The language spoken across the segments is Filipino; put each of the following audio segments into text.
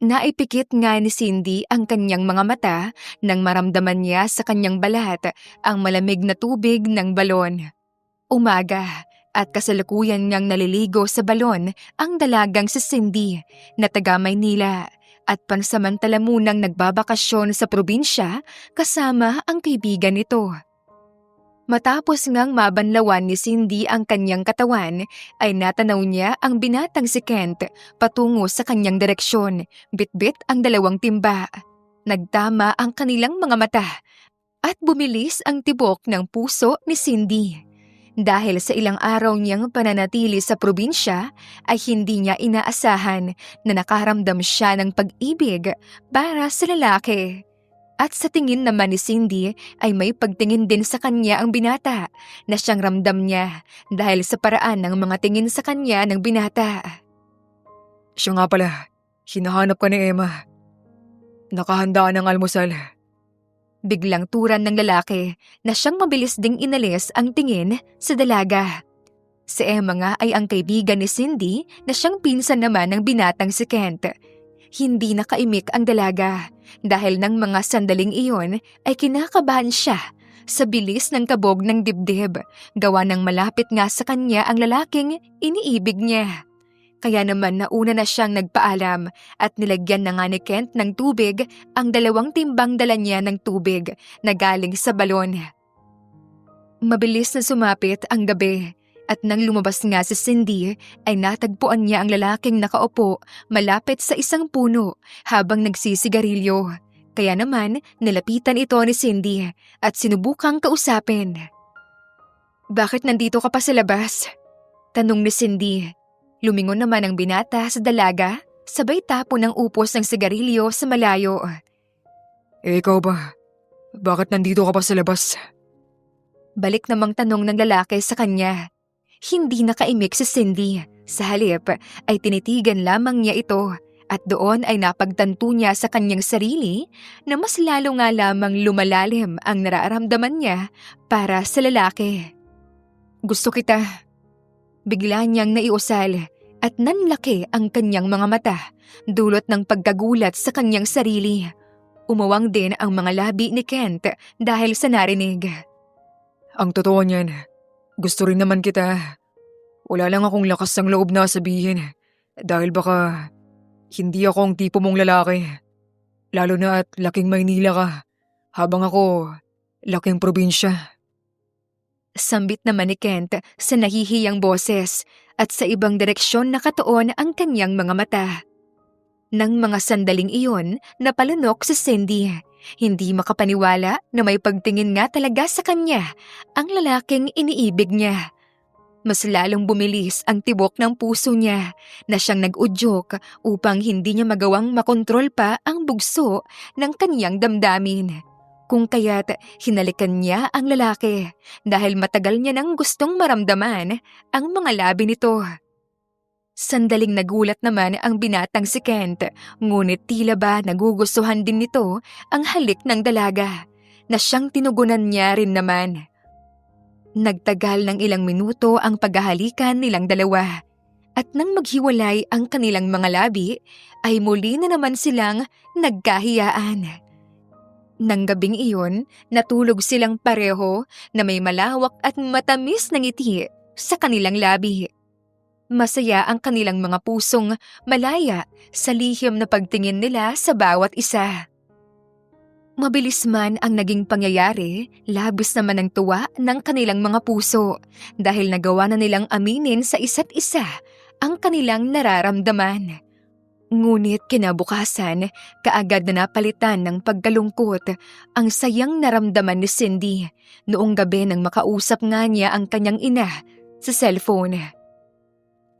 Naipikit nga ni Cindy ang kanyang mga mata nang maramdaman niya sa kanyang balat ang malamig na tubig ng balon. Umaga at kasalukuyan niyang naliligo sa balon ang dalagang si Cindy na taga Maynila at pansamantala munang nagbabakasyon sa probinsya kasama ang kaibigan nito. Matapos ngang mabanlawan ni Cindy ang kanyang katawan, ay natanaw niya ang binatang si Kent patungo sa kanyang direksyon, bitbit ang dalawang timba. Nagtama ang kanilang mga mata at bumilis ang tibok ng puso ni Cindy. Dahil sa ilang araw niyang pananatili sa probinsya, ay hindi niya inaasahan na nakaramdam siya ng pag-ibig para sa lalaki. At sa tingin naman ni Cindy ay may pagtingin din sa kanya ang binata na siyang ramdam niya dahil sa paraan ng mga tingin sa kanya ng binata. Siya nga pala, hinahanap ka ni Emma. Nakahanda ng almusal. Biglang turan ng lalaki na siyang mabilis ding inalis ang tingin sa dalaga. Si Emma nga ay ang kaibigan ni Cindy na siyang pinsan naman ng binatang si Kent. Hindi nakaimik ang dalaga dahil ng mga sandaling iyon ay kinakabahan siya sa bilis ng kabog ng dibdib, gawa ng malapit nga sa kanya ang lalaking iniibig niya. Kaya naman nauna na siyang nagpaalam at nilagyan na nga ni Kent ng tubig ang 2 timbang dala niya ng tubig na galing sa balon. Mabilis na sumapit ang gabi. At nang lumabas nga si Cindy, ay natagpuan niya ang lalaking nakaupo malapit sa isang puno habang nagsisigarilyo. Kaya naman, nilapitan ito ni Cindy at sinubukang kausapin. "Bakit nandito ka pa sa labas?" tanong ni Cindy. Lumingon naman ang binata sa dalaga, sabay tapo ng upos ng sigarilyo sa malayo. Ikaw ba? Bakit nandito ka pa sa labas? Balik namang tanong ng lalaki sa kanya. Hindi nakaimik si Cindy. Sa halip ay tinitigan lamang niya ito at doon ay napagtanto niya sa kanyang sarili na mas lalo nga lamang lumalalim ang nararamdaman niya para sa lalaki. "Gusto kita." Bigla niyang naiusal at nanlaki ang kanyang mga mata dulot ng pagkagulat sa kanyang sarili. Umawang din ang mga labi ni Kent dahil sa narinig. Ang totoo niyan, gusto rin naman kita. Wala lang akong lakas ng loob na sabihin dahil baka hindi ako ang tipo mong lalaki. Lalo na at laking Maynila ka, habang ako laking probinsya. Sambit naman ni Kent sa nahihiyang boses at sa ibang direksyon nakatuon ang kanyang mga mata. Nang mga sandaling iyon, napalunok si Cindy. Hindi makapaniwala na may pagtingin nga talaga sa kanya ang lalaking iniibig niya. Mas lalong bumilis ang tibok ng puso niya na siyang nag-udyok upang hindi niya magawang makontrol pa ang bugso ng kanyang damdamin. Kung kaya't hinalikan niya ang lalaki dahil matagal niya nang gustong maramdaman ang mga labi nito. Sandaling nagulat naman ang binatang si Kent, ngunit tila ba nagugustuhan din nito ang halik ng dalaga na siyang tinugunan niya rin naman. Nagtagal ng ilang minuto ang paghahalikan nilang dalawa at nang maghiwalay ang kanilang mga labi ay muli na naman silang nagkahiyaan. Nang gabing iyon, natulog silang pareho na may malawak at matamis na ngiti sa kanilang labi. Masaya ang kanilang mga pusong malaya sa lihim na pagtingin nila sa bawat isa. Mabilis man ang naging pangyayari, labis naman ang tuwa ng kanilang mga puso dahil nagawa na nilang aminin sa isa't isa ang kanilang nararamdaman. Ngunit kinabukasan, kaagad na napalitan ng pagkalungkot ang sayang naramdaman ni Cindy noong gabi nang makausap nga niya ang kanyang ina sa cellphone.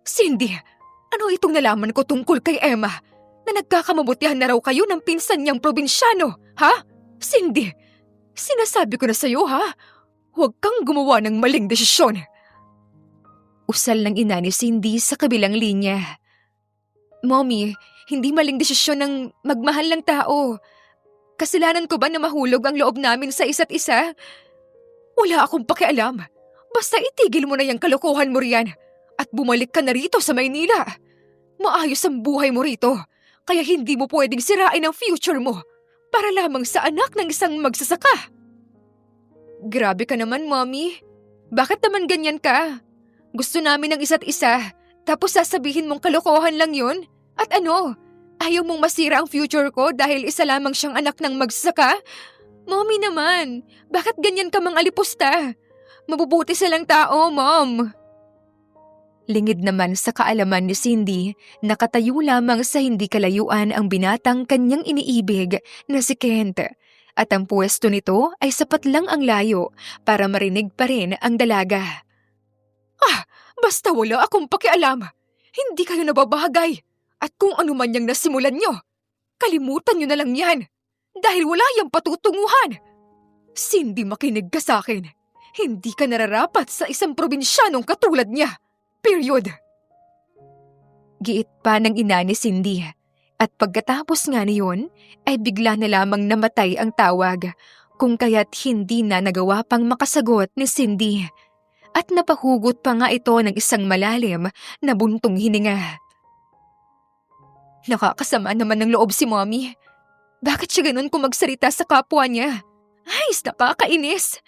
"Cindy, ano itong nalaman ko tungkol kay Emma? Na nagkakamabutihan na raw kayo ng pinsan niyang probinsyano, ha? Cindy, sinasabi ko na sa'yo, ha? Huwag kang gumawa ng maling desisyon." Usal ng ina ni Cindy sa kabilang linya. "Mommy, hindi maling desisyon ng magmahal ng tao. Kasalanan ko ba na mahulog ang loob namin sa isa't isa? Wala akong pakialam. Basta itigil mo na yung kalokohan mo riyan at bumalik ka na rito sa Maynila. Maayos ang buhay mo rito. Kaya hindi mo pwedeng sirain ang future mo para lamang sa anak ng isang magsasaka. Grabe ka naman, Mommy. Bakit naman ganyan ka? Gusto namin ng isa't isa, tapos sasabihin mong kalokohan lang yun? At ano? Ayaw mong masira ang future ko dahil isa lamang siyang anak ng magsasaka? Mommy naman, bakit ganyan ka mang alipusta? Mabubuti silang tao, Mom. Lingid naman sa kaalaman ni Cindy, nakatayo lamang sa hindi kalayuan ang binatang kanyang iniibig na si Kent. At ang pwesto nito ay sapat lang ang layo para marinig pa rin ang dalaga. Basta wala akong pakialam. Hindi kayo nababagay. At kung ano man yung nasimulan nyo, kalimutan nyo na lang yan. Dahil wala yung patutunguhan. Cindy, makinig ka sa akin. Hindi ka nararapat sa isang probinsyanong katulad niya. Period. Giit pa ng ina ni Cindy. At pagkatapos nga niyon, ay bigla na lamang namatay ang tawag, kung kaya't hindi na nagawa pang makasagot ni Cindy. At napahugot pa nga ito ng isang malalim na buntong hininga. Nakakasama naman ng loob si Mommy. Bakit siya ganun kung magsalita sa kapwa niya? Ay, nakakainis!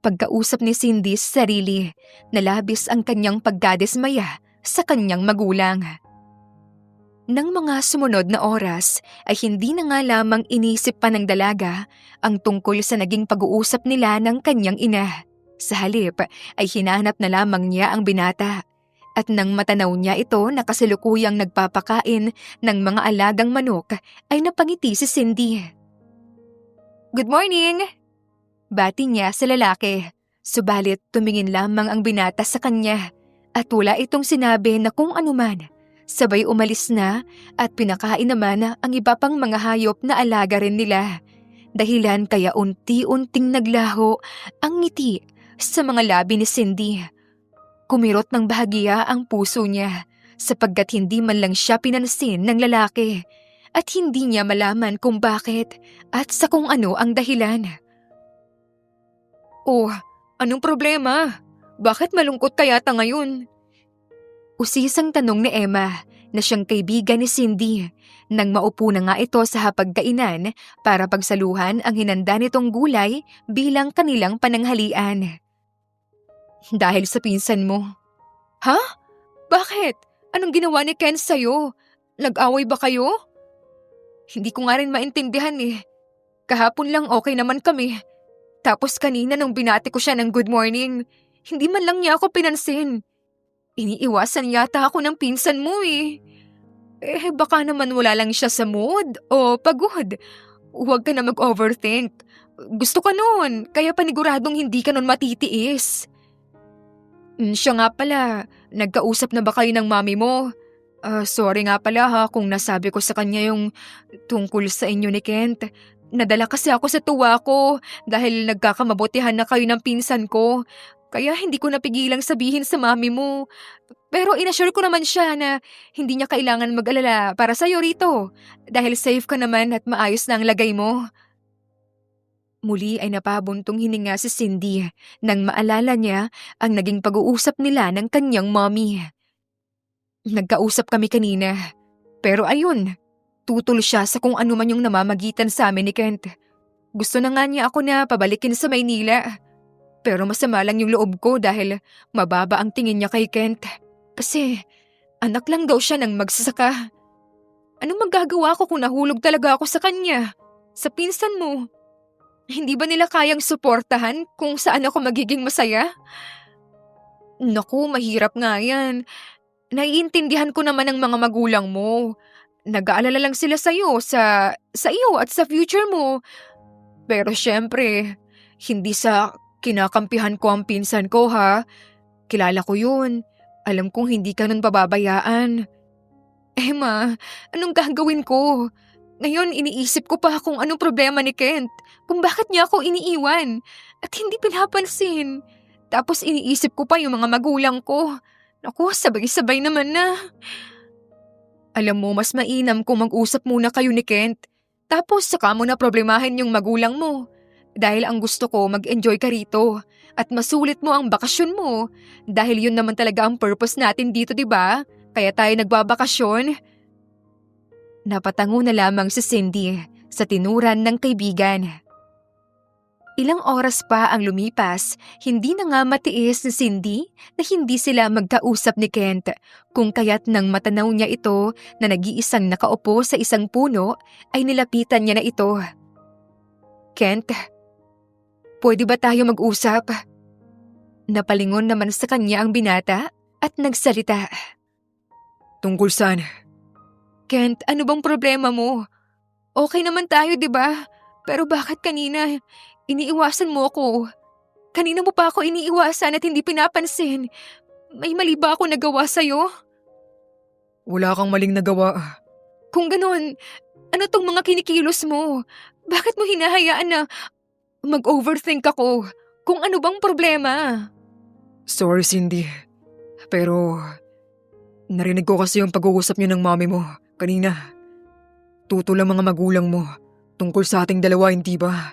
Pagkausap ni Cindy sa sarili, nalabis ang kanyang pagkadismaya sa kanyang magulang. Nang mga sumunod na oras ay hindi na nga lamang inisip pa ng dalaga ang tungkol sa naging pag-uusap nila ng kanyang ina. Sa halip ay hinahanap na lamang niya ang binata. At nang matanaw niya ito na kasalukuyang nagpapakain ng mga alagang manok ay napangiti si Cindy. Good morning! Bati niya sa lalaki, subalit tumingin lamang ang binata sa kanya at wala itong sinabi na kung anuman. Sabay umalis na at pinakain naman ang iba pang mga hayop na alaga rin nila. Dahilan kaya unti-unting naglaho ang ngiti sa mga labi ni Cindy. Kumirot ng bahagiya ang puso niya sapagkat hindi man lang siya pinansin ng lalaki at hindi niya malaman kung bakit at sa kung ano ang dahilan. Oh, anong problema? Bakit malungkot ka yata ngayon? Usisang tanong ni Emma na siyang kaibigan ni Cindy nang maupo na nga ito sa hapagkainan para pagsaluhan ang hinanda nitong gulay bilang kanilang pananghalian. Dahil sa pinsan mo. Ha? Bakit? Anong ginawa ni Ken sa'yo? Nag-away ba kayo? Hindi ko nga rin maintindihan eh. Kahapon lang okay naman kami. Tapos kanina nung binati ko siya ng good morning, hindi man lang niya ako pinansin. Iniiwasan yata ako ng pinsan mo eh. Baka naman wala lang siya sa mood o pagod. Huwag ka na mag-overthink. Gusto ka nun, kaya paniguradong hindi ka nun matitiis. Siya nga pala, nagkausap na ba kayo ng mami mo? Sorry nga pala ha kung nasabi ko sa kanya yung tungkol sa inyo ni Kent. Nadala kasi ako sa tuwa ko dahil nagkakamabutihan na kayo ng pinsan ko. Kaya hindi ko napigilang sabihin sa mami mo. Pero inassure ko naman siya na hindi niya kailangan mag-alala para sa'yo rito. Dahil safe ka naman at maayos na ang lagay mo. Muli ay napabuntong hininga si Cindy nang maalala niya ang naging pag-uusap nila ng kanyang mommy. Nagkausap kami kanina. Pero ayun, tutol siya sa kung ano man yung namamagitan sa amin ni Kent. Gusto na nga niya ako na pabalikin sa Maynila. Pero masama lang yung loob ko dahil mababa ang tingin niya kay Kent. Kasi anak lang daw siya ng magsasaka. Anong magagawa ko kung nahulog talaga ako sa kanya? Sa pinsan mo? Hindi ba nila kayang suportahan kung saan ako magiging masaya? Naku, mahirap nga yan. Naiintindihan ko naman ang mga magulang mo. Nag-aalala lang sila sa'yo, sa iyo at sa future mo. Pero syempre, hindi sa kinakampihan ko ang pinsan ko ha. Kilala ko yun. Alam kong hindi ka nun pababayaan. Emma, anong gagawin ko? Ngayon iniisip ko pa kung anong problema ni Kent. Kung bakit niya ako iniiwan at hindi pinapansin. Tapos iniisip ko pa yung mga magulang ko. Naku, sabay-sabay naman na. Alam mo, mas mainam kung mag-usap muna kayo ni Kent. Tapos saka mo na problemahin yung magulang mo. Dahil ang gusto ko mag-enjoy ka rito. At masulit mo ang bakasyon mo. Dahil yun naman talaga ang purpose natin dito, 'di ba? Kaya tayo nagbabakasyon. Napatango na lamang si Cindy sa tinuran ng kaibigan. Ilang oras pa ang lumipas, hindi na nga matiis ni Cindy na hindi sila magkausap ni Kent, kung kaya't nang matanaw niya ito na nag-iisang nakaupo sa isang puno ay nilapitan niya na ito. "Kent, pwede ba tayo mag-usap?" Napalingon naman sa kanya ang binata at nagsalita. Tungkol saan? "Kent, ano bang problema mo? Okay naman tayo, di ba? Pero bakit kanina iniiwasan mo ako? Kanina mo pa ako iniiwasan at hindi pinapansin. May mali ba ako nagawa sa'yo? Wala kang maling nagawa. Kung ganun, ano tong mga kinikilos mo? Bakit mo hinahayaan na mag-overthink ako? Kung ano bang problema?" Sorry, Cindy. Pero narinig ko kasi yung pag-uusap niyo ng mami mo kanina. Tutol ang mga magulang mo tungkol sa ating dalawa, hindi ba?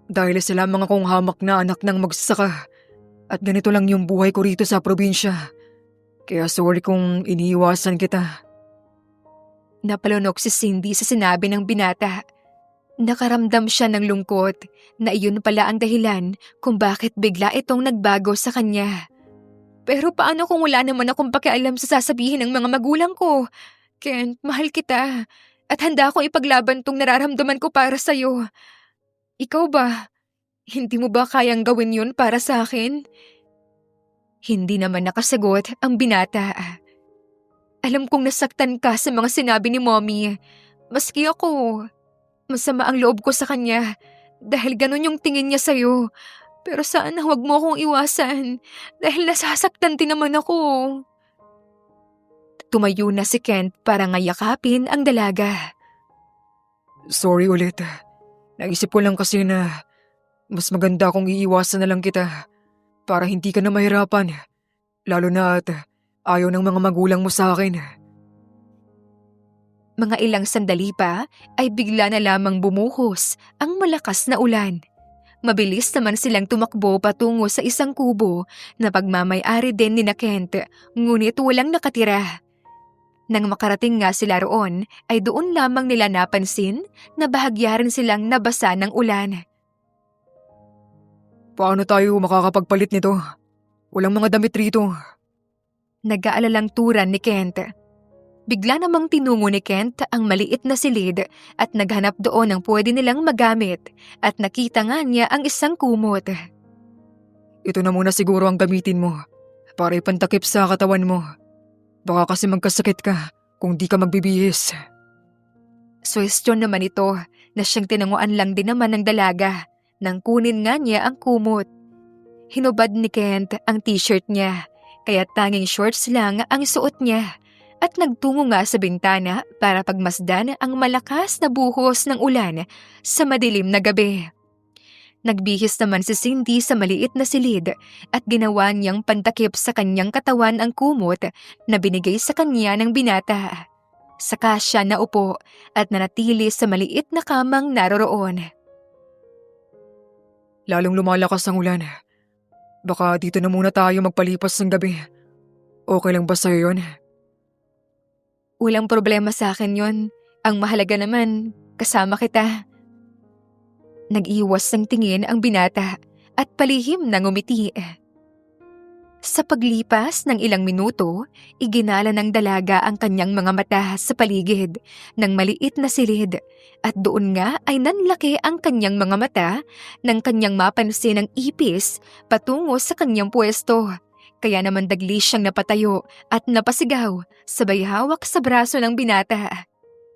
Dahil sa lamang akong hamak na anak ng magsasaka at ganito lang yung buhay ko rito sa probinsya. Kaya sorry kung iniiwasan kita. Napalunok si Cindy sa sinabi ng binata. Nakaramdam siya ng lungkot na iyon pala ang dahilan kung bakit bigla itong nagbago sa kanya. Pero paano kung wala naman akong pakialam sa sasabihin ng mga magulang ko? Kent, mahal kita at handa akong ipaglaban tong nararamdaman ko para sa'yo. Ikaw ba? Hindi mo ba kayang gawin yun para sa akin? Hindi naman nakasagot ang binata. Alam kong nasaktan ka sa mga sinabi ni Mommy. Maski ako, masama ang loob ko sa kanya dahil ganun yung tingin niya sa'yo. Pero sana huwag mo akong iwasan dahil nasasaktan din naman ako. Tumayo na si Kent para ngayakapin ang dalaga. Sorry ulit. Naisip ko lang kasi na mas maganda kung iiwasan na lang kita para hindi ka na mahirapan. Lalo na at ayaw ng mga magulang mo sa akin. Mga ilang sandali pa ay bigla na lamang bumuhos ang malakas na ulan. Mabilis naman silang tumakbo patungo sa isang kubo na pagmamay-ari din ni na Kent, ngunit walang nakatira. Nang makarating nga sila roon ay doon lamang nila napansin na bahagya rin silang nabasa ng ulan. Paano tayo makakapagpalit nito? Walang mga damit rito. Nag-aalalang turan ni Kent. Bigla namang tinungo ni Kent ang maliit na silid at naghanap doon ng pwede nilang magamit at nakita nga niya ang isang kumot. Ito na muna siguro ang gamitin mo para ipantakip sa katawan mo. Baka kasi magkasakit ka kung di ka magbibihis. Suwestyon naman ito na siyang tinanguan lang din naman ng dalaga nang kunin nga niya ang kumot. Hinubad ni Kent ang t-shirt niya kaya tanging shorts lang ang suot niya. At nagtungo nga sa bintana para pagmasdan ang malakas na buhos ng ulan sa madilim na gabi. Nagbihis naman si Cindy sa maliit na silid at ginawa niyang pantakip sa kanyang katawan ang kumot na binigay sa kanya ng binata. Saka siya naupo at nanatili sa maliit na kamang naroroon. Lalong lumalakas ang ulan. Baka dito na muna tayo magpalipas ng gabi. Okay lang ba sa'yo yun? Walang problema sa akin yon. Ang mahalaga naman, kasama kita. Nag-iwas ng tingin ang binata at palihim na ngumiti. Sa paglipas ng ilang minuto, iginala ng dalaga ang kanyang mga mata sa paligid ng maliit na silid at doon nga ay nanlaki ang kanyang mga mata nang kanyang mapansin ang ipis patungo sa kanyang pwesto. Kaya naman dagli siyang napatayo at napasigaw, sabay hawak sa braso ng binata.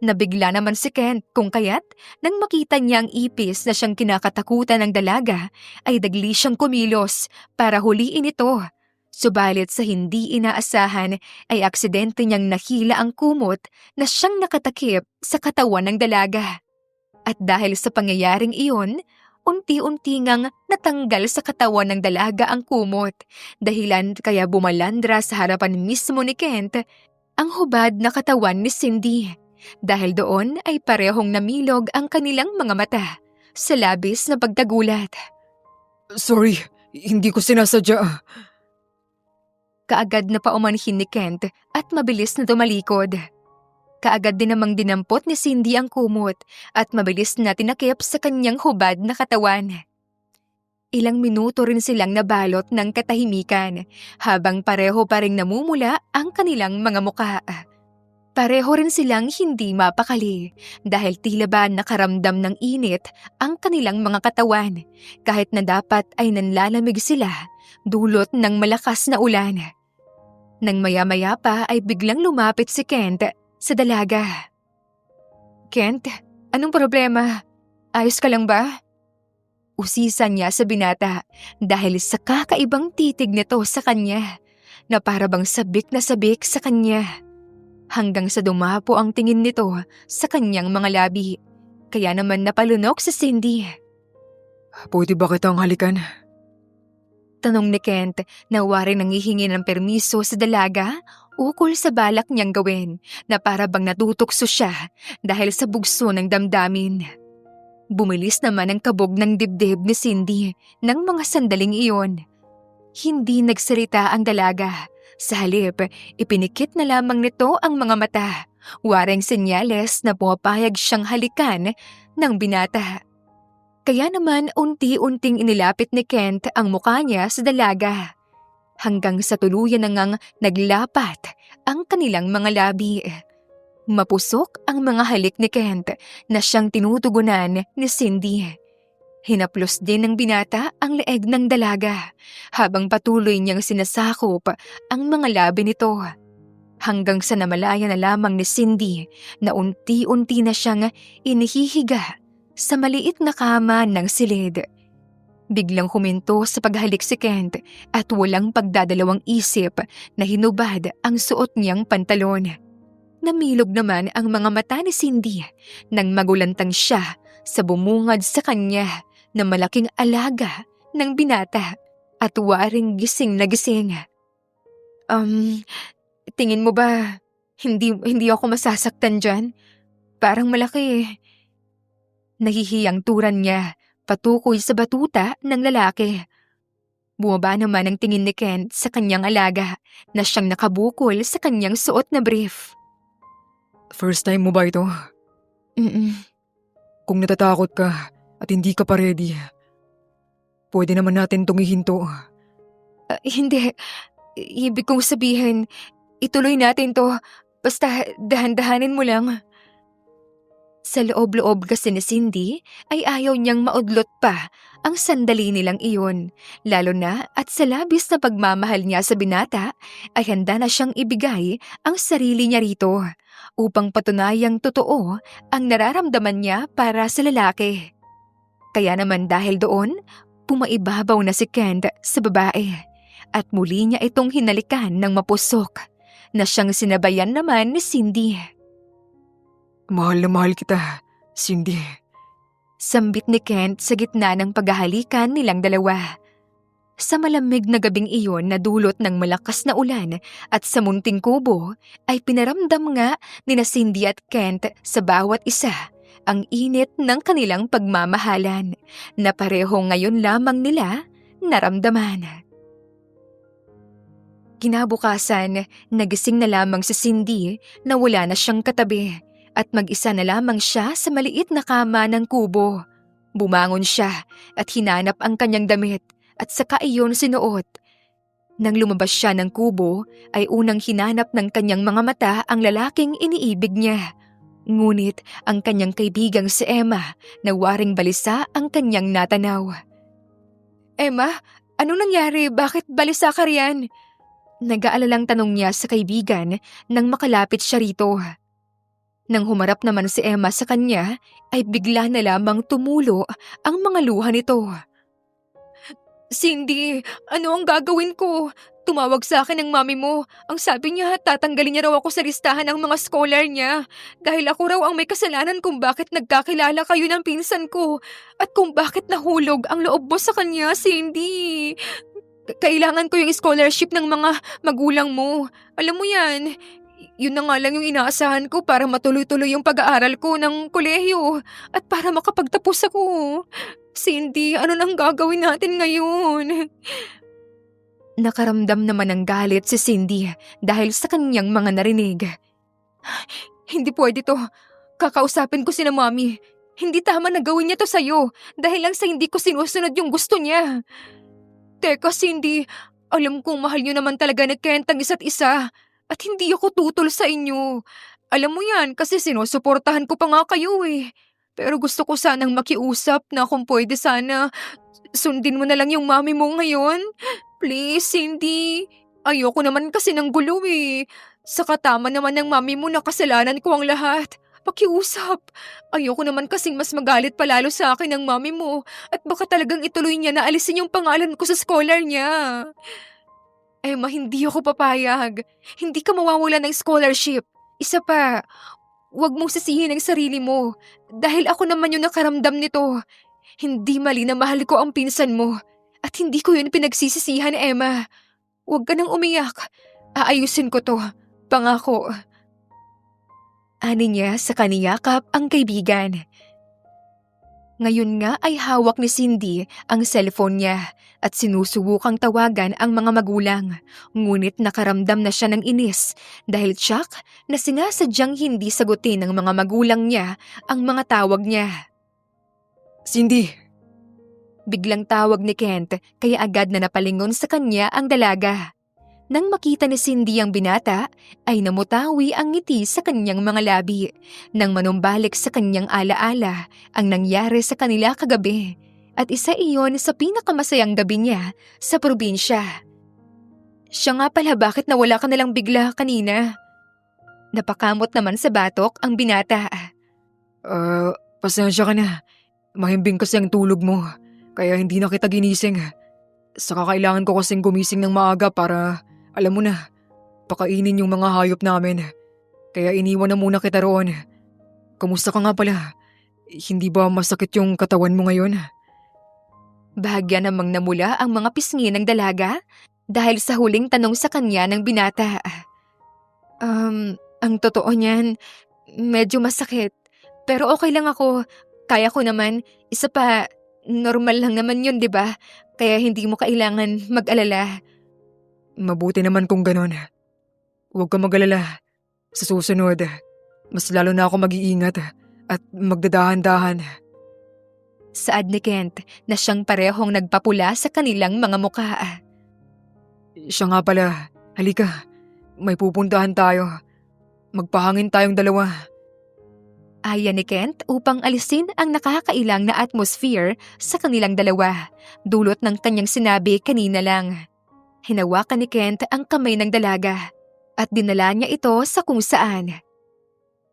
Nabigla naman si Kent kung kaya't nang makita niya ang ipis na siyang kinakatakutan ng dalaga ay dagli siyang kumilos para huliin ito. Subalit sa hindi inaasahan ay aksidente niyang nahila ang kumot na siyang nakatakip sa katawan ng dalaga. At dahil sa pangyayaring iyon, unti-unti ngang natanggal sa katawan ng dalaga ang kumot, dahilan kaya bumalandra sa harapan mismo ni Kent ang hubad na katawan ni Cindy. Dahil doon ay parehong namilog ang kanilang mga mata sa labis na pagkagulat. Sorry, hindi ko sinasadya. Kaagad na paumanhin ni Kent at mabilis na tumalikod. Kaagad din namang dinampot ni Cindy ang kumot at mabilis na tinakip sa kanyang hubad na katawan. Ilang minuto rin silang nabalot ng katahimikan habang pareho pa ring namumula ang kanilang mga muka. Pareho rin silang hindi mapakali dahil tila ba nakaramdam ng init ang kanilang mga katawan kahit na dapat ay nanlalamig sila dulot ng malakas na ulan. Nang maya-maya pa ay biglang lumapit si Kent sa dalaga. "Kent, anong problema? Ayos ka lang ba?" Usisa niya sa binata dahil sa kakaibang titig nito sa kanya na para bang sabik na sabik sa kanya. Hanggang sa dumapo ang tingin nito sa kanyang mga labi. Kaya naman napalunok si Cindy. Pwede ba kitang halikan? Tanong ni Kent na waring nangihingi ng permiso sa dalaga ukol sa balak niyang gawin na para bang natutokso siya dahil sa bugso ng damdamin. Bumilis naman ang kabog ng dibdib ni Cindy ng mga sandaling iyon. Hindi nagsalita ang dalaga. Sa halip, ipinikit na lamang nito ang mga mata. Waring senyales na pumapayag siyang halikan ng binata. Kaya naman unti-unting inilapit ni Kent ang mukha niya sa dalaga. Hanggang sa tuluyan na ngang naglapat ang kanilang mga labi. Mapusok ang mga halik ni Kent na siyang tinutugunan ni Cindy. Hinaplos din ng binata ang leeg ng dalaga habang patuloy niyang sinasakop ang mga labi nito. Hanggang sa namalaya na lamang ni Cindy na unti-unti na siyang inihihiga sa maliit na kama ng silid. Biglang huminto sa paghalik si Kent at walang pagdadalawang isip na hinubad ang suot niyang pantalon. Namilog naman ang mga mata ni Cindy nang magulantang siya sa bumungad sa kanya na malaking alaga ng binata at waring gising na gising. Tingin mo ba hindi ako masasaktan dyan? Parang malaki eh." Nahihiyang turan niya patukoy sa batuta ng lalaki. Bumaba naman ang tingin ni Kent sa kanyang alaga na siyang nakabukol sa kanyang suot na brief. First time mo ba ito? Kung natatakot ka at hindi ka pa ready, pwede naman natin itong ihinto. Hindi. Ibig kong sabihin, ituloy natin to. Basta dahan-dahanin mo lang. Sa loob-loob kasi ni Cindy ay ayaw niyang maudlot pa ang sandali nilang iyon. Lalo na at sa labis na pagmamahal niya sa binata ay handa na siyang ibigay ang sarili niya rito upang patunayang totoo ang nararamdaman niya para sa lalaki. Kaya naman dahil doon, pumaibabaw na si Kent sa babae at muli niya itong hinalikan ng mapusok na siyang sinabayan naman ni Cindy. Mahal na mahal kita, Cindy. Sambit ni Kent sa gitna ng paghahalikan nilang dalawa. Sa malamig na gabing iyon na dulot ng malakas na ulan at sa munting kubo ay pinaramdam nga ni na Cindy at Kent sa bawat isa ang init ng kanilang pagmamahalan na pareho ngayon lamang nila naramdaman. Kinabukasan, nagising na lamang si Cindy na wala na siyang katabi at mag-isa na lamang siya sa maliit na kama ng kubo. Bumangon siya at hinanap ang kanyang damit at saka iyon sinuot. Nang lumabas siya ng kubo ay unang hinanap ng kanyang mga mata ang lalaking iniibig niya. Ngunit ang kanyang kaibigang si Emma na waring balisa ang kanyang natanaw. "Emma, anong nangyari? Bakit balisa ka riyan?" Nag-aalalang tanong niya sa kaibigan nang makalapit siya rito. Nang humarap naman si Emma sa kanya, ay bigla na lamang tumulo ang mga luha nito. "Cindy, ano ang gagawin ko? Tumawag sa akin ng mami mo. Ang sabi niya, tatanggalin niya raw ako sa listahan ng mga scholar niya. Dahil ako raw ang may kasalanan kung bakit nagkakilala kayo ng pinsan ko. At kung bakit nahulog ang loob mo sa kanya, Cindy. Kailangan ko yung scholarship ng mga magulang mo. Alam mo yan, yun na nga lang yung inaasahan ko para matuloy-tuloy yung pag-aaral ko ng kolehiyo at para makapagtapos ako. Cindy, ano nang gagawin natin ngayon?" Nakaramdam naman ng galit si Cindy dahil sa kanyang mga narinig. Hindi pwede to. Kakausapin ko si na Mami. Hindi tama na gawin niya to sa'yo dahil lang sa hindi ko sinusunod yung gusto niya. Teka, Cindy, alam kong mahal niyo naman talaga ni Kent ang isa't isa at hindi ako tutol sa inyo. Alam mo yan kasi sinusuportahan ko pa nga kayo eh. Pero gusto ko sanang makiusap na kung pwede sana sundin mo na lang yung mami mo ngayon. Please, Cindy. Ayoko naman kasi ng gulo eh. Sa katama naman ng mami mo na kasalanan ko ang lahat. Pakiusap. Ayoko naman kasing mas magalit palalo sa akin ng mami mo at baka talagang ituloy niya na alisin yung pangalan ko sa scholar niya. Emma, hindi ako papayag. Hindi ka mawawala ng scholarship. Isa pa, huwag mong sisihin ang sarili mo dahil ako naman yung nakaramdam nito. Hindi mali na mahal ko ang pinsan mo at hindi ko yun pinagsisisihan, Emma. Huwag ka nang umiyak. Aayusin ko to. Pangako. Ani niya sa kaniyakap ang kaibigan. Ngayon nga ay hawak ni Cindy ang cellphone niya at sinusubukang tawagan ang mga magulang. Ngunit nakaramdam na siya ng inis dahil tiyak na sinasadyang hindi sagutin ng mga magulang niya ang mga tawag niya. Cindy! Biglang tawag ni Kent kaya agad na napalingon sa kanya ang dalaga. Nang makita ni Cindy ang binata, ay namutawi ang ngiti sa kanyang mga labi nang manumbalik sa kanyang alaala ang nangyari sa kanila kagabi at isa iyon sa pinakamasayang gabi niya sa probinsya. Siya nga pala, bakit nawala ka nalang bigla kanina? Napakamot naman sa batok ang binata. Pasensya ka na. Mahimbing kasi ang tulog mo, kaya hindi na kita ginising. Saka kailangan ko kasing gumising ng maaga para, alam mo na, pakainin yung mga hayop namin. Kaya iniwan na muna kita roon. Kamusta ka nga pala? Hindi ba masakit yung katawan mo ngayon? Bahagya namang namula ang mga pisngi ng dalaga dahil sa huling tanong sa kanya ng binata. Ang totoo niyan, medyo masakit. Pero okay lang ako. Kaya ko naman. Isa pa, normal lang naman yun, di ba? Kaya hindi mo kailangan mag-alala. Mabuti naman kung ganon. Huwag ka mag-alala. Sa susunod, mas lalo na ako mag-iingat at magdadahan-dahan. Saad ni Kent na siyang parehong nagpapula sa kanilang mga mukha. Siya nga pala, halika. May pupuntahan tayo. Magpahangin tayong dalawa. Aya ni Kent upang alisin ang nakakailang na atmosphere sa kanilang dalawa, dulot ng kanyang sinabi kanina lang. Hinawakan ni Kent ang kamay ng dalaga at dinala niya ito sa kung saan.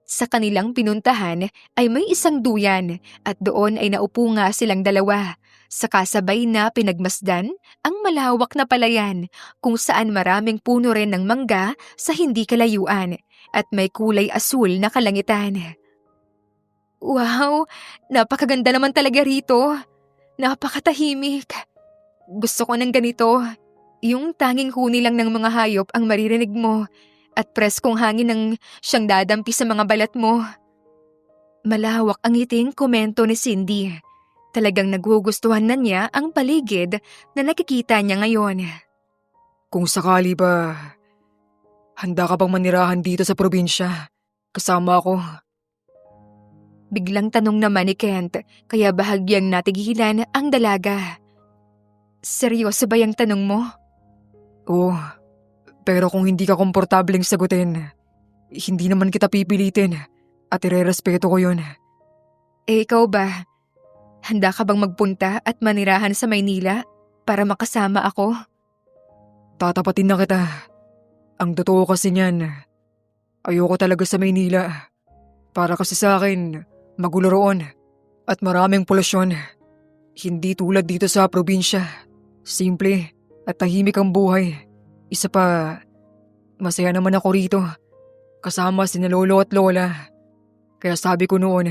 Sa kanilang pinuntahan ay may isang duyan at doon ay naupo nga silang dalawa. Sakasabay na pinagmasdan ang malawak na palayan kung saan maraming puno rin ng mangga sa hindi kalayuan at may kulay asul na kalangitan. Wow! Napakaganda naman talaga rito. Napakatahimik. Gusto ko ng ganito. Yung tanging huni lang ng mga hayop ang maririnig mo at preskong hangin ang siyang dadampi sa mga balat mo. Malawak ang ngiting komento ni Cindy. Talagang nagugustuhan na niya ang paligid na nakikita niya ngayon. Kung sakali ba, handa ka bang manirahan dito sa probinsya? Kasama ako. Biglang tanong naman ni Kent kaya bahagyang natigilan ang dalaga. Seryoso ba yung tanong mo? Oo, pero kung hindi ka komportableng sagutin, hindi naman kita pipilitin at irerespeto ko yun. Eh ikaw ba? Handa ka bang magpunta at manirahan sa Maynila para makasama ako? Tatapatin na kita. Ang totoo kasi niyan, ayoko talaga sa Maynila. Para kasi sa akin, magulo roon at maraming polusyon. Hindi tulad dito sa probinsya. Simple at tahimik ang buhay. Isa pa, masaya naman ako rito. Kasama sina lolo at lola. Kaya sabi ko noon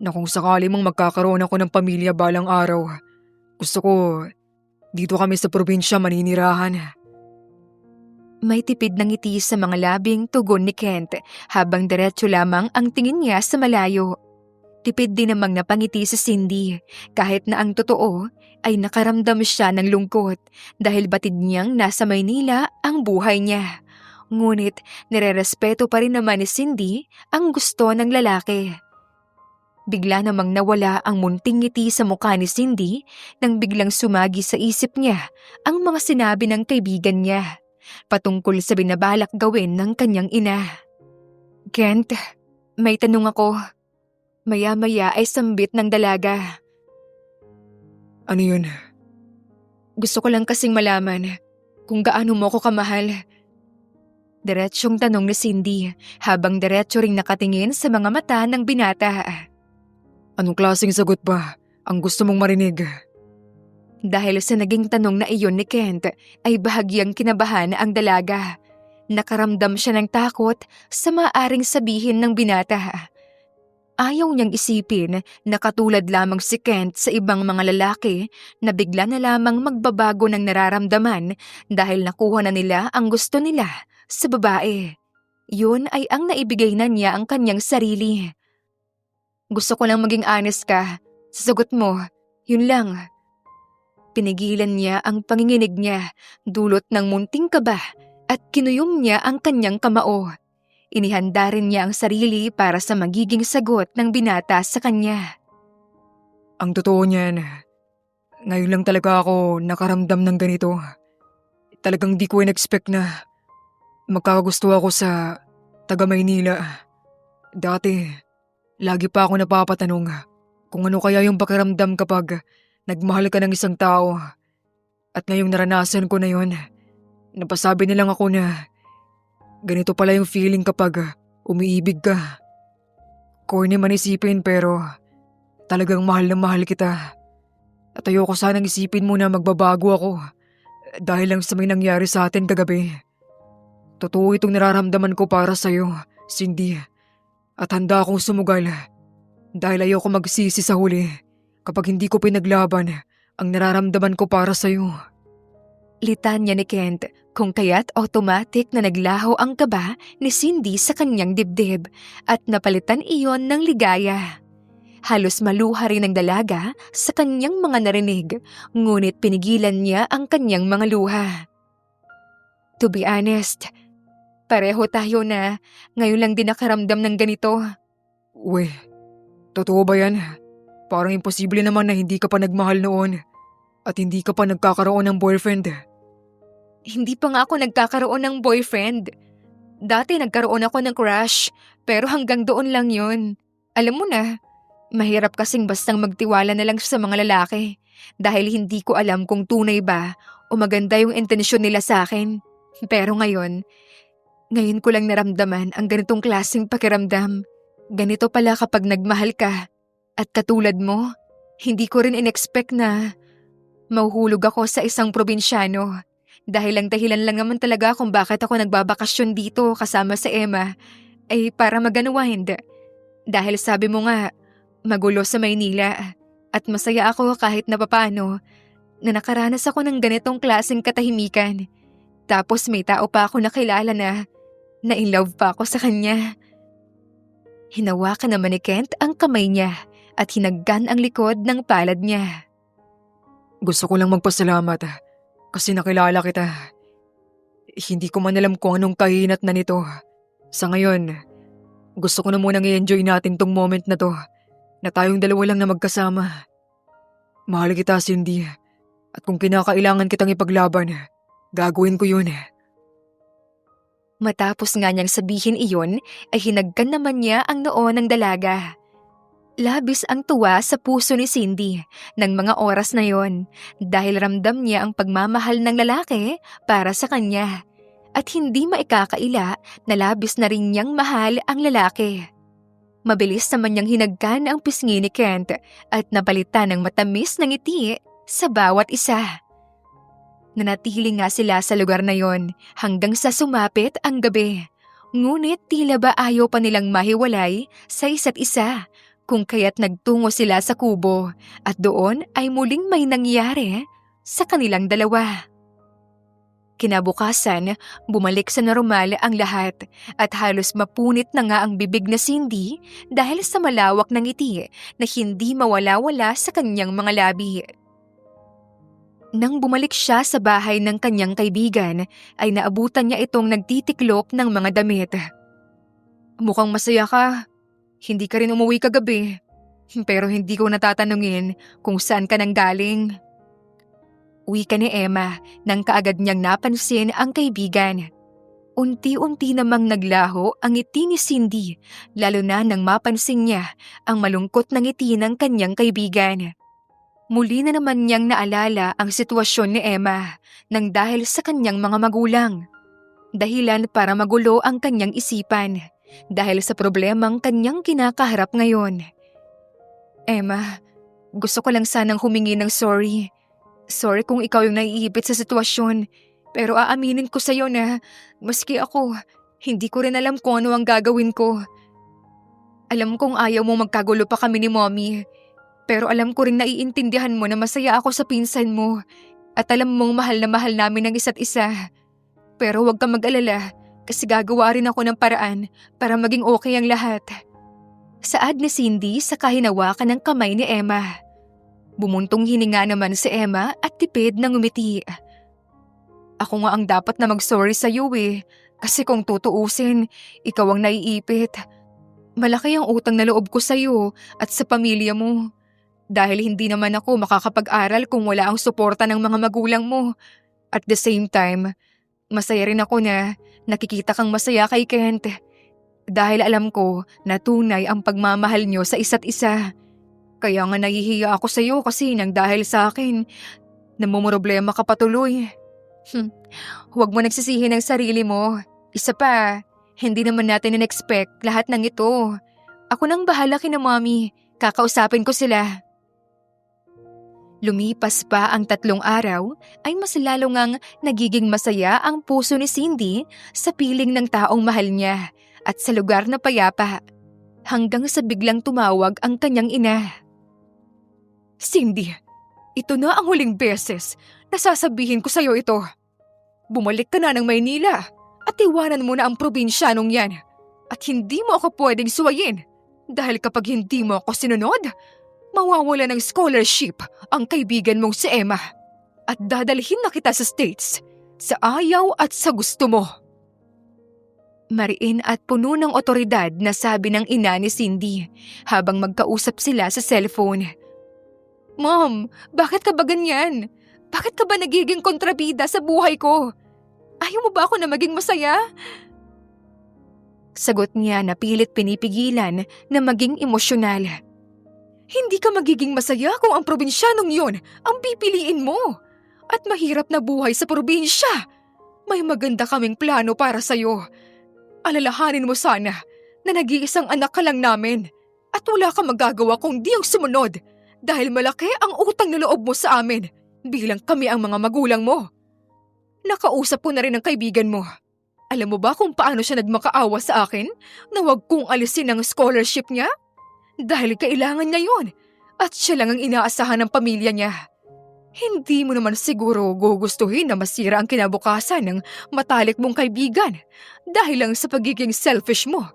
na kung sakali mong magkakaroon ako ng pamilya balang araw, gusto ko dito kami sa probinsya maninirahan. May tipid ng ngiti sa mga labing tugon ni Kent habang diretso lamang ang tingin niya sa malayo. Tipid din namang napangiti si Cindy kahit na ang totoo ay nakaramdam siya ng lungkot dahil batid niyang nasa Maynila ang buhay niya. Ngunit nirerespeto pa rin naman ni Cindy ang gusto ng lalaki. Bigla namang nawala ang munting ngiti sa mukha ni Cindy nang biglang sumagi sa isip niya ang mga sinabi ng kaibigan niya patungkol sa binabalak gawin ng kanyang ina. Kent, may tanong ako. Maya-maya ay sambit ng dalaga. Ano yun? Gusto ko lang kasing malaman kung gaano mo ko kamahal. Diretsyong tanong ni Cindy habang diretso ring nakatingin sa mga mata ng binata. Anong klaseng sagot ba ang gusto mong marinig? Dahil sa naging tanong na iyon ni Kent ay bahagyang kinabahan ang dalaga. Nakaramdam siya ng takot sa maaaring sabihin ng binata. Ayaw niyang isipin na katulad lamang si Kent sa ibang mga lalaki na bigla na lamang magbabago ng nararamdaman dahil nakuha na nila ang gusto nila sa babae. Yun ay ang naibigay na niya ang kanyang sarili. Gusto ko lang maging honest ka. Sa sagot mo, yun lang. Pinigilan niya ang panginginig niya dulot ng munting kaba at kinuyom niya ang kanyang kamao. Inihanda rin niya ang sarili para sa magiging sagot ng binata sa kanya. Ang totoo niyan, ngayon lang talaga ako nakaramdam ng ganito. Talagang di ko in-expect na magkakagusto ako sa taga Maynila. Dati, lagi pa ako napapatanong kung ano kaya yung pakiramdam kapag nagmahal ka ng isang tao. At ngayong naranasan ko na yun, napasabi nilang ako na ganito pala yung feeling kapag umiibig ka. Corny man isipin pero talagang mahal na mahal kita. At ayoko sanang isipin mo na magbabago ako dahil lang sa may nangyari sa atin kagabi. Totoo itong nararamdaman ko para sa'yo, Cindy. At handa akong sumugal dahil ayoko magsisi sa huli kapag hindi ko pinaglaban ang nararamdaman ko para sa'yo. Litanya ni Kent kung kaya't automatic na naglaho ang kaba ni Cindy sa kanyang dibdib at napalitan iyon ng ligaya. Halos maluha rin ang dalaga sa kanyang mga narinig, ngunit pinigilan niya ang kanyang mga luha. To be honest, pareho tayo na ngayon lang din nakaramdam ng ganito. Uy, totoo ba yan? Parang imposible naman na hindi ka pa nagmahal noon at hindi ka pa nagkakaroon ng boyfriend. Hindi pa nga ako nagkakaroon ng boyfriend. Dati nagkaroon ako ng crush, pero hanggang doon lang yun. Alam mo na, mahirap kasing bastang magtiwala na lang sa mga lalaki dahil hindi ko alam kung tunay ba o maganda yung intensyon nila sa akin. Pero ngayon ko lang naramdaman ang ganitong klaseng pakiramdam. Ganito pala kapag nagmahal ka. At katulad mo, hindi ko rin in-expect na mahuhulog ako sa isang probinsyano. Dahil ang dahilan lang naman talaga kung bakit ako nagbabakasyon dito kasama sa Emma ay para mag-unwind. Dahil sabi mo nga, magulo sa Maynila at masaya ako kahit na papaano na nakaranas ako ng ganitong klaseng katahimikan. Tapos may tao pa ako nakilala na in love pa ako sa kanya. Hinawakan naman ni Kent ang kamay niya at hinaggan ang likod ng palad niya. Gusto ko lang magpasalamat kasi nakilala kita. Hindi ko man alam kung anong kahinat na nito. Sa ngayon, gusto ko na munang i-enjoy natin tong moment na to, na tayong dalawa lang na magkasama. Mahal kita, Cindy. At kung kinakailangan kitang ipaglaban, gagawin ko yun. Matapos nga niyang sabihin iyon, ay hinagkan naman niya ang noo ng dalaga. Labis ang tuwa sa puso ni Cindy ng mga oras na yon dahil ramdam niya ang pagmamahal ng lalaki para sa kanya at hindi maikakaila na labis na rin niyang mahal ang lalaki. Mabilis naman niyang hinagkan ang pisngi ni Kent at napalitan ng matamis na ngiti sa bawat isa. Nanatili nga sila sa lugar na yon hanggang sa sumapit ang gabi. Ngunit tila ba ayaw pa nilang mahiwalay sa isa't isa. Kung kaya't nagtungo sila sa kubo at doon ay muling may nangyari sa kanilang dalawa. Kinabukasan, bumalik sa normal ang lahat at halos mapunit na nga ang bibig na Cindy dahil sa malawak ng ngiti na hindi mawala-wala sa kanyang mga labi. Nang bumalik siya sa bahay ng kanyang kaibigan, ay naabutan niya itong nagtitiklop ng mga damit. Mukhang masaya ka. Hindi ka rin umuwi kagabi. Pero hindi ko natatanungin kung saan ka nang galing. Wika ni Emma nang kaagad niyang napansin ang kaibigan. Unti-unti namang naglaho ang ngiti ni Cindy, lalo na nang mapansin niya ang malungkot na ngiti ng kanyang kaibigan. Muli na naman niyang naalala ang sitwasyon ni Emma nang dahil sa kanyang mga magulang. Dahilan para magulo ang kanyang isipan dahil sa problemang kanyang kinakaharap ngayon. Emma, gusto ko lang sanang humingi ng sorry. Sorry kung ikaw yung naiipit sa sitwasyon. Pero aaminin ko sa'yo na maski ako, hindi ko rin alam kung ano ang gagawin ko. Alam kong ayaw mo magkagulo pa kami ni Mommy. Pero alam ko rin naiintindihan mo na masaya ako sa pinsan mo. At alam mong mahal na mahal namin ang isa't isa. Pero huwag kang mag-alala kasi gagawa rin ako ng paraan para maging okay ang lahat. Saad ni Cindy sa kahinawakan ng kamay ni Emma. Bumuntong hininga naman si Emma at tipid na ngumiti. Ako nga ang dapat na mag-sorry sa'yo kasi kung tutuusin, ikaw ang naiipit. Malaki ang utang na loob ko sa'yo at sa pamilya mo. Dahil hindi naman ako makakapag-aral kung wala ang suporta ng mga magulang mo. At the same time, masaya rin ako na nakikita kang masaya kay Kent. Dahil alam ko na tunay ang pagmamahal niyo sa isa't isa. Kaya nga nahihiya ako sa'yo kasi nang dahil sa akin, namumroblema ka patuloy. Huwag mo nagsisihin ang sarili mo. Isa pa, hindi naman natin in-expect lahat ng ito. Ako nang bahala kina Mommy. Kakausapin ko sila. Lumipas pa ang 3 araw ay mas lalo ngang nagiging masaya ang puso ni Cindy sa piling ng taong mahal niya at sa lugar na payapa. Hanggang sa biglang tumawag ang kanyang ina. Cindy, ito na ang huling beses na sasabihin ko sa'yo ito. Bumalik ka na ng Maynila at iwanan mo na ang probinsyanong yan. At hindi mo ako pwedeng suwayin dahil kapag hindi mo ako sinunod, mawawala ng scholarship ang kaibigan mong si Emma at dadalhin na kita sa States sa ayaw at sa gusto mo. Mariin at puno ng otoridad na sabi ng ina ni Cindy habang magkausap sila sa cellphone. Mom, bakit ka ba ganyan? Bakit ka ba nagiging kontrabida sa buhay ko? Ayaw mo ba ako na maging masaya? Sagot niya na pilit pinipigilan na maging emosyonal. Hindi ka magiging masaya kung ang probinsyanong yun ang pipiliin mo. At mahirap na buhay sa probinsya. May maganda kaming plano para sa'yo. Alalahanin mo sana na nag-iisang anak ka lang namin at wala kang magagawa kung di ang sumunod dahil malaki ang utang na loob mo sa amin bilang kami ang mga magulang mo. Nakausap ko na rin ang kaibigan mo. Alam mo ba kung paano siya nagmakaawa sa akin na wag kong alisin ang scholarship niya? Dahil kailangan niya yun at siya lang ang inaasahan ng pamilya niya. Hindi mo naman siguro gugustuhin na masira ang kinabukasan ng matalik mong kaibigan dahil lang sa pagiging selfish mo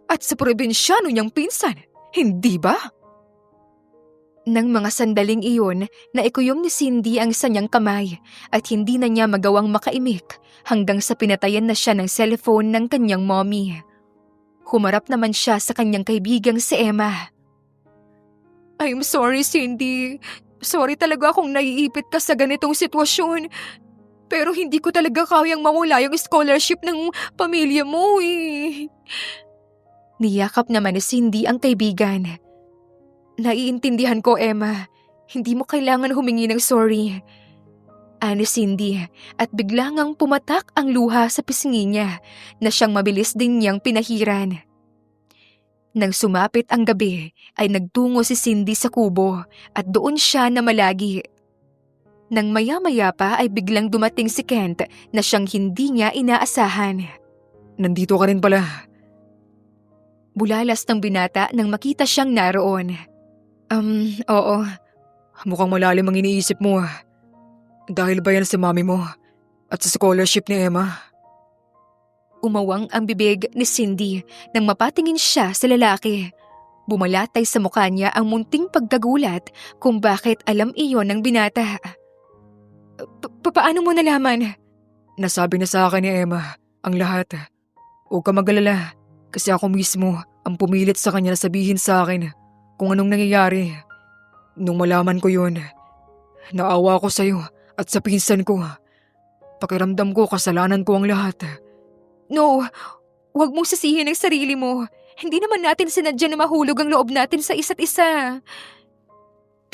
at sa probinsyano niyang pinsan, hindi ba? Nang mga sandaling iyon, naikuyom ni Cindy ang sanyang kamay at hindi na niya magawang makaimik hanggang sa pinatayan na siya ng cellphone ng kanyang mommy. Humarap naman siya sa kanyang kaibigang si Emma. I'm sorry, Cindy. Sorry talaga kung naiipit ka sa ganitong sitwasyon. Pero hindi ko talaga kayang mawala yung scholarship ng pamilya mo Niyakap naman ni Cindy ang kaibigan. Naiintindihan ko, Emma. Hindi mo kailangan humingi ng sorry. Ani Cindy at bigla ngang pumatak ang luha sa pisngi niya na siyang mabilis din niyang pinahiran. Nang sumapit ang gabi ay nagtungo si Cindy sa kubo at doon siya namalagi. Nang maya-maya pa ay biglang dumating si Kent na siyang hindi niya inaasahan. Nandito ka rin pala. Bulalas ng binata nang makita siyang naroon. Oo. Mukhang malalim ang iniisip mo. Dahil ba yan sa mami mo at sa scholarship ni Emma? Umawang ang bibig ni Cindy nang mapatingin siya sa lalaki. Bumalatay sa mukha niya ang munting pagkagulat kung bakit alam iyon ng binata. Paano mo nalaman? Nasabi na sa akin ni Emma ang lahat. Huwag ka mag-alala kasi ako mismo ang pumilit sa kanya na sabihin sa akin kung anong nangyayari. Nung malaman ko yun, naawa ko sa'yo at sa pinsan ko. Pakiramdam ko kasalanan ko ang lahat. No, huwag mong sisihin ang sarili mo. Hindi naman natin sinadya na mahulog ang loob natin sa isa't isa.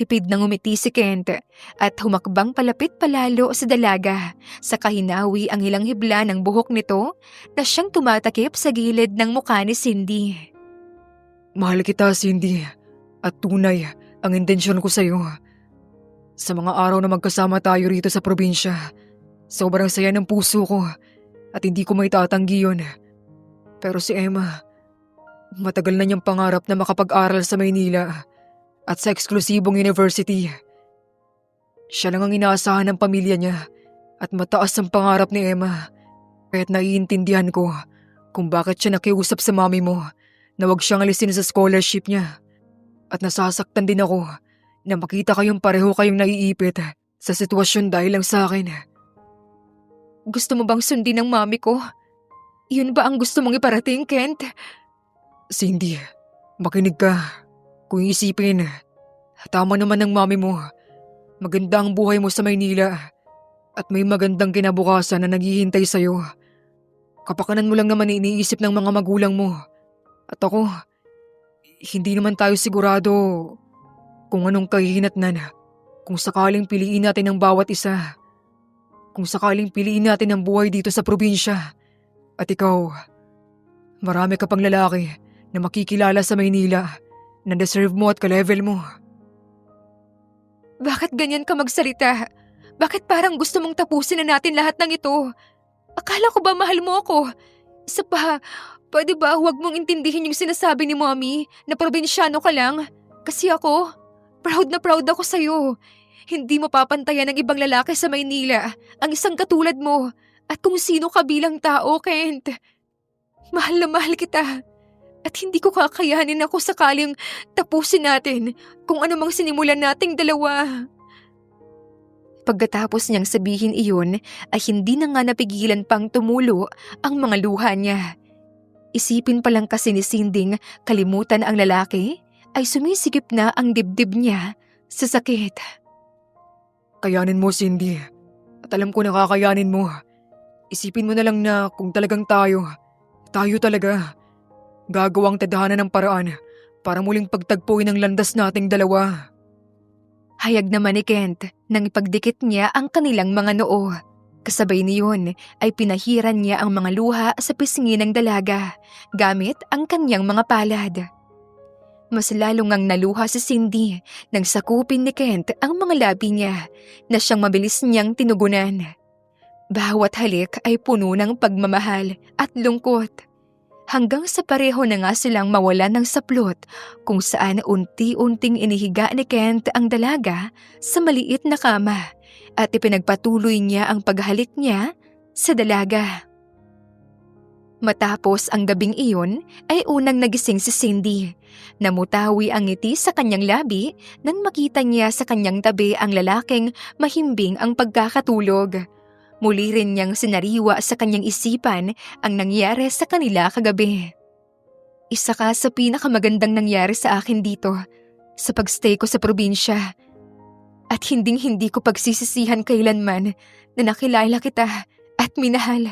Tipid na ngumiti si Kent at humakbang palapit palalo sa dalaga. Sa kahinawi ang ilang hibla ng buhok nito na siyang tumatakip sa gilid ng mukha ni Cindy. Mahal kita, Cindy, at tunay ang intensyon ko sa'yo. Sa mga araw na magkasama tayo rito sa probinsya, sobrang saya ng puso ko at hindi ko maitatanggi yun. Pero si Emma, matagal na niyang pangarap na makapag-aral sa Maynila at sa eksklusibong university. Siya lang ang inaasahan ng pamilya niya at mataas ang pangarap ni Emma. Kaya't naiintindihan ko kung bakit siya nakiusap sa mami mo na huwag siyang alisin sa scholarship niya. At nasasaktan din ako na makita kayong pareho kayong naiipit sa sitwasyon dahil lang sa akin. Gusto mo bang sundin ng mami ko? Yun ba ang gusto mong iparating, Kent? Cindy, makinig ka. Kung isipin, tama naman ng mami mo. Maganda ang buhay mo sa Maynila at may magandang kinabukasan na naghihintay sa'yo. Kapakanan mo lang naman iniisip ng mga magulang mo. At ako, hindi naman tayo sigurado kung anong kahihinatnan kung sakaling piliin natin ang bawat isa. Kung sakaling piliin natin ang buhay dito sa probinsya. At ikaw, marami ka pang lalaki na makikilala sa Maynila na deserve mo at ka-level mo. Bakit ganyan ka magsalita? Bakit parang gusto mong tapusin na natin lahat ng ito? Akala ko ba mahal mo ako? Isa pa, pwede ba huwag mong intindihin yung sinasabi ni Mommy na probinsyano ka lang? Kasi ako, proud na proud ako sa'yo. Hindi mo papantayan ng ibang lalaki sa Maynila ang isang katulad mo at kung sino ka bilang tao, Kent. Mahal na mahal kita. At hindi ko kakayanin ako sakaling tapusin natin kung ano mang sinimulan nating dalawa. Pagkatapos niyang sabihin iyon ay hindi na nga napigilan pang tumulo ang mga luha niya. Isipin pa lang kasi ni Cindy kalimutan ang lalaki ay sumisikip na ang dibdib niya sa sakit. Kayanin mo, Cindy. At alam ko na kakayanin mo. Isipin mo na lang na kung talagang tayo talaga. Gagawang tadhana ng paraan para muling pagtagpuin ang landas nating dalawa. Hayag naman ni Kent nang ipagdikit niya ang kanilang mga noo. Kasabay niyon ay pinahiran niya ang mga luha sa pisngi ng dalaga gamit ang kanyang mga palad. Mas lalo ngang naluha si Cindy nang sakupin ni Kent ang mga labi niya na siyang mabilis niyang tinugunan. Bawat halik ay puno ng pagmamahal at lungkot. Hanggang sa pareho na nga silang mawalan ng saplot kung saan unti-unting inihiga ni Kent ang dalaga sa maliit na kama at ipinagpatuloy niya ang paghalik niya sa dalaga. Matapos ang gabing iyon ay unang nagising si Cindy. Namutawi ang ngiti sa kanyang labi nang makita niya sa kanyang tabi ang lalaking mahimbing ang pagkakatulog. Muli rin niyang sinariwa sa kanyang isipan ang nangyari sa kanila kagabi. Isa ka sa pinakamagandang nangyari sa akin dito, sa pagstay ko sa probinsya. At hinding-hindi ko pagsisisihan kailanman na nakilala kita at minahal.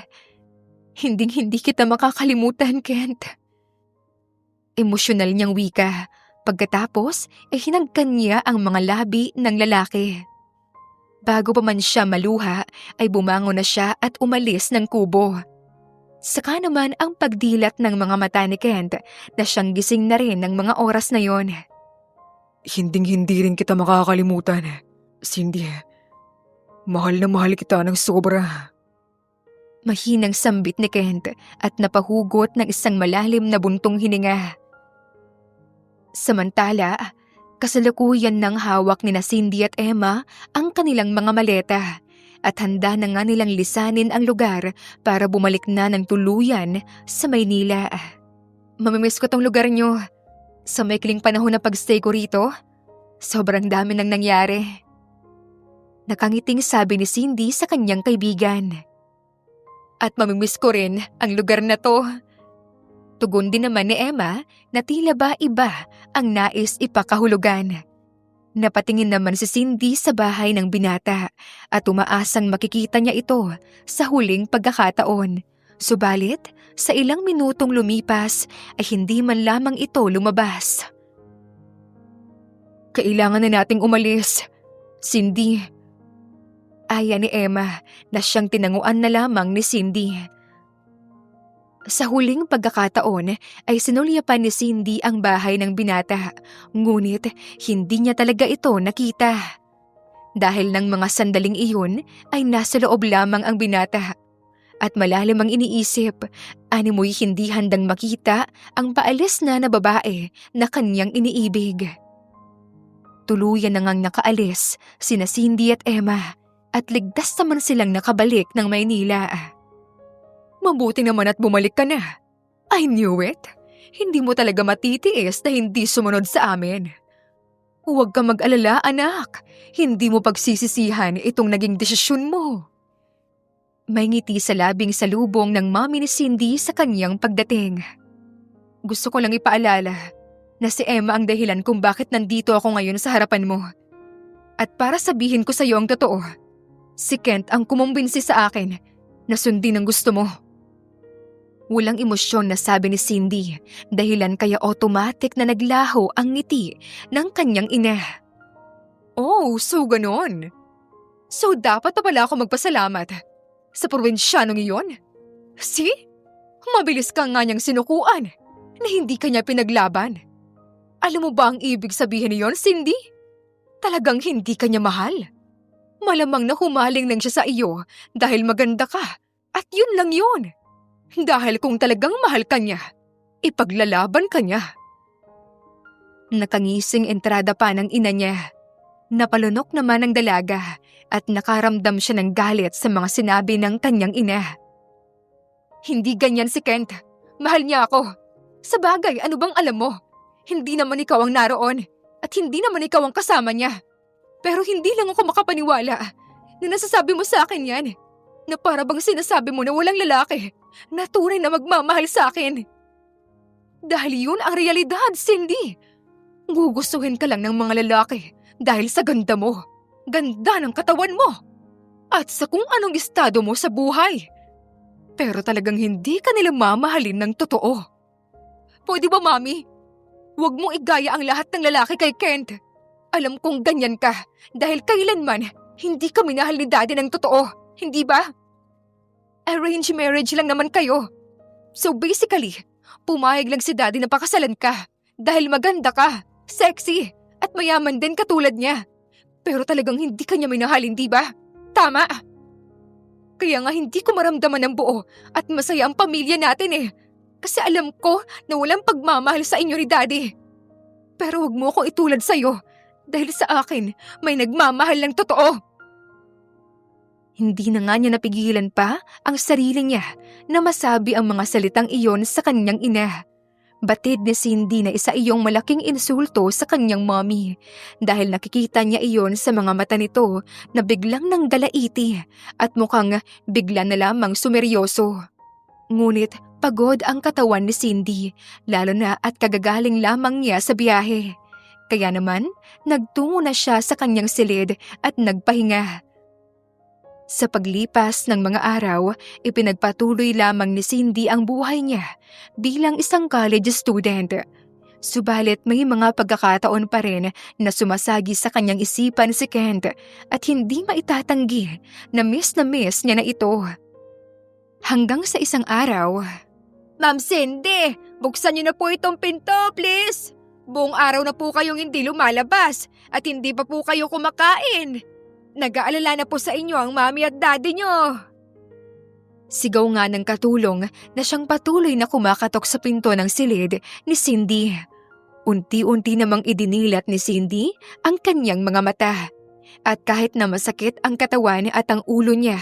Hinding-hindi kita makakalimutan, Kent. Emosyonal niyang wika. Pagkatapos, hinagkan niya ang mga labi ng lalaki. Bago pa man siya maluha, ay bumangon na siya at umalis ng kubo. Saka naman ang pagdilat ng mga mata ni Kent na siyang gising na rin ng mga oras na yon. Hinding-hindi rin kita makakalimutan, Cindy. Mahal na mahal kita ng sobra. Mahinang sambit ni Kent at napahugot ng isang malalim na buntong hininga. Samantala, kasalukuyan ng hawak ni Cindy at Emma ang kanilang mga maleta at handa na nga nilang lisanin ang lugar para bumalik na ng tuluyan sa Maynila. Mamimiss ko tong lugar nyo. Sa maikling panahon na pagstay ko rito, sobrang dami nang nangyari. Nakangiting sabi ni Cindy sa kanyang kaibigan. At mamimiss ko rin ang lugar na to. Tugon din naman ni Emma na tila ba iba ang nais ipakahulugan. Napatingin naman si Cindy sa bahay ng binata at umaasang makikita niya ito sa huling pagkakataon. Subalit, sa ilang minutong lumipas ay hindi man lamang ito lumabas. Kailangan na nating umalis, Cindy. Aya ni Emma na siyang tinanguan na lamang ni Cindy. Sa huling pagkakataon ay sinulyapan ni Cindy ang bahay ng binata, ngunit hindi niya talaga ito nakita. Dahil ng mga sandaling iyon ay nasa loob lamang ang binata. At malalim ang iniisip, animoy hindi handang makita ang paalis na babae na kanyang iniibig. Tuluyan na ngang nakaalis sina Cindy at Emma at ligtas naman silang nakabalik ng Maynila. Mabuti naman at bumalik ka na. I knew it. Hindi mo talaga matitiis na hindi sumunod sa amin. Huwag ka mag-alala, anak. Hindi mo pagsisisihan itong naging desisyon mo. May ngiti sa labing salubong ng mami ni Cindy sa kanyang pagdating. Gusto ko lang ipaalala na si Emma ang dahilan kung bakit nandito ako ngayon sa harapan mo. At para sabihin ko sa iyo ang totoo, si Kent ang kumumbinsi sa akin na sundin ang gusto mo. Walang emosyon na sabi ni Cindy, dahilan kaya automatic na naglaho ang ngiti ng kanyang ina. Oh, so ganon. So dapat na pala ako magpasalamat sa probinsyanong iyon? See? Mabilis ka nga niyang sinukuan na hindi kanya pinaglaban. Alam mo ba ang ibig sabihin niyon, Cindy? Talagang hindi kanya mahal. Malamang na humaling lang siya sa iyo dahil maganda ka at yun lang yun. Dahil kung talagang mahal ka niya, ipaglalaban ka niya. Nakangising entrada pa ng ina niya. Napalunok naman ang dalaga at nakaramdam siya ng galit sa mga sinabi ng kanyang ina. Hindi ganyan si Kent. Mahal niya ako. Sa bagay, ano bang alam mo? Hindi naman ikaw ang naroon at hindi naman ikaw ang kasama niya. Pero hindi lang ako makapaniwala na nasasabi mo sa akin yan. Na para bang sinasabi mo na walang lalaki na tunay na magmamahal sa akin. Dahil yun ang realidad, Cindy. Gugustuhin ka lang ng mga lalaki dahil sa ganda mo, ganda ng katawan mo, at sa kung anong estado mo sa buhay. Pero talagang hindi ka nila mamahalin ng totoo. Pwede ba, Mami? Huwag mong igaya ang lahat ng lalaki kay Kent. Alam kong ganyan ka dahil kailanman hindi ka minahal ni Daddy ng totoo, hindi ba? Arranged marriage lang naman kayo. So basically, pumayag lang si Daddy na pakasalan ka dahil maganda ka, sexy, at mayaman din katulad niya. Pero talagang hindi ka niya minahal, hindi ba? Tama! Kaya nga hindi ko maramdaman ng buo at masaya ang pamilya natin eh. Kasi alam ko na walang pagmamahal sa inyo ni Daddy. Pero wag mo akong itulad sa'yo dahil sa akin may nagmamahal ng totoo. Hindi na nga niya napigilan pa ang sarili niya na masabi ang mga salitang iyon sa kanyang ina. Batid ni Cindy na isa iyong malaking insulto sa kanyang mommy dahil nakikita niya iyon sa mga mata nito na biglang nanggalaiti at mukhang bigla na lamang sumeryoso. Ngunit pagod ang katawan ni Cindy lalo na at kagagaling lamang niya sa biyahe. Kaya naman nagtungo na siya sa kanyang silid at nagpahinga. Sa paglipas ng mga araw, ipinagpatuloy lamang ni Cindy ang buhay niya bilang isang college student. Subalit may mga pagkakataon pa rin na sumasagi sa kanyang isipan si Kent at hindi maitatanggi na miss niya na ito. Hanggang sa isang araw, Ma'am Cindy, buksan niyo na po itong pinto, please. Buong araw na po kayong hindi lumalabas at hindi pa po kayo kumakain. Nag-aalala na po sa inyo ang mami at daddy nyo. Sigaw nga ng katulong na siyang patuloy na kumakatok sa pinto ng silid ni Cindy. Unti-unti namang idinilat ni Cindy ang kanyang mga mata. At kahit na masakit ang katawan at ang ulo niya,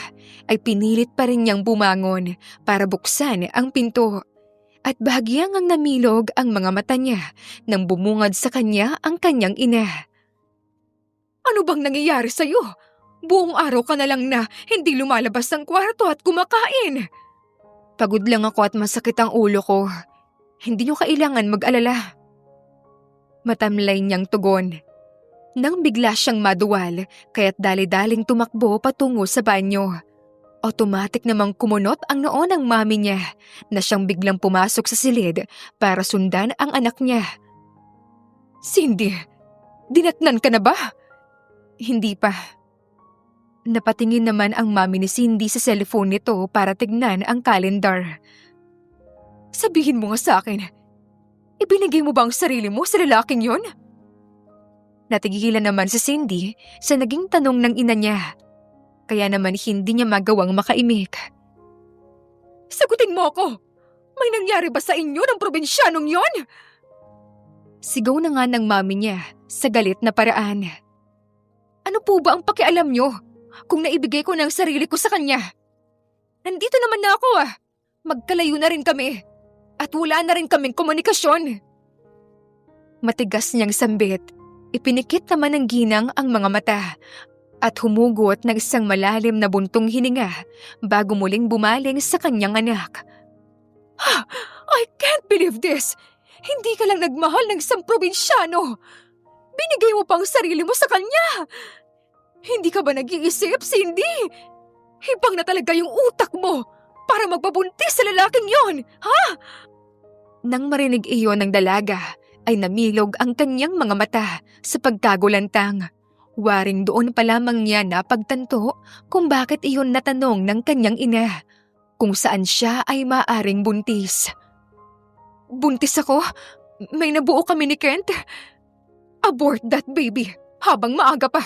ay pinilit pa rin niyang bumangon para buksan ang pinto. At bahagyang ang namilog ang mga mata niya nang bumungad sa kanya ang kanyang ina. Ano bang nangyayari sa'yo? Buong araw ka na lang na hindi lumalabas ng kwarto at kumakain. Pagod lang ako at masakit ang ulo ko. Hindi niyo kailangan mag-alala. Matamlay niyang tugon. Nang bigla siyang maduwal, kaya't dali-daling tumakbo patungo sa banyo. Automatic namang kumunot ang noo ng mami niya na siyang biglang pumasok sa silid para sundan ang anak niya. Cindy, dinatnan ka na ba? Hindi pa. Napatingin naman ang mami ni Cindy sa cellphone nito para tignan ang calendar. Sabihin mo nga sa akin, ibinigay mo ba ang sarili mo sa lalaking yon? Natigilan naman si Cindy sa naging tanong ng ina niya. Kaya naman hindi niya magawang makaimik. Sagutin mo ako! May nangyari ba sa inyo ng probinsyanong yon? Sigaw na nga ng mami niya sa galit na paraan. Ano po ba ang pakialam niyo kung naibigay ko ng sarili ko sa kanya? Nandito naman na ako Magkalayo na rin kami. At wala na rin kaming komunikasyon. Matigas niyang sambit. Ipinikit naman ng ginang ang mga mata at humugot ng isang malalim na buntong hininga bago muling bumaling sa kanyang anak. I can't believe this! Hindi ka lang nagmahal ng isang probinsyano! Binigay mo pa ang sarili mo sa kanya! Hindi ka ba nag-iisip, Cindy? Hibang na talaga yung utak mo para magpabuntis sa lalaking yon, ha? Nang marinig iyon ng dalaga, ay namilog ang kanyang mga mata sa pagkagulantang. Waring doon pa lamang niya napagtanto kung bakit iyon natanong ng kanyang ina, kung saan siya ay maaring buntis. Buntis ako? May nabuo kami ni Kent? Abort that baby, habang maaga pa.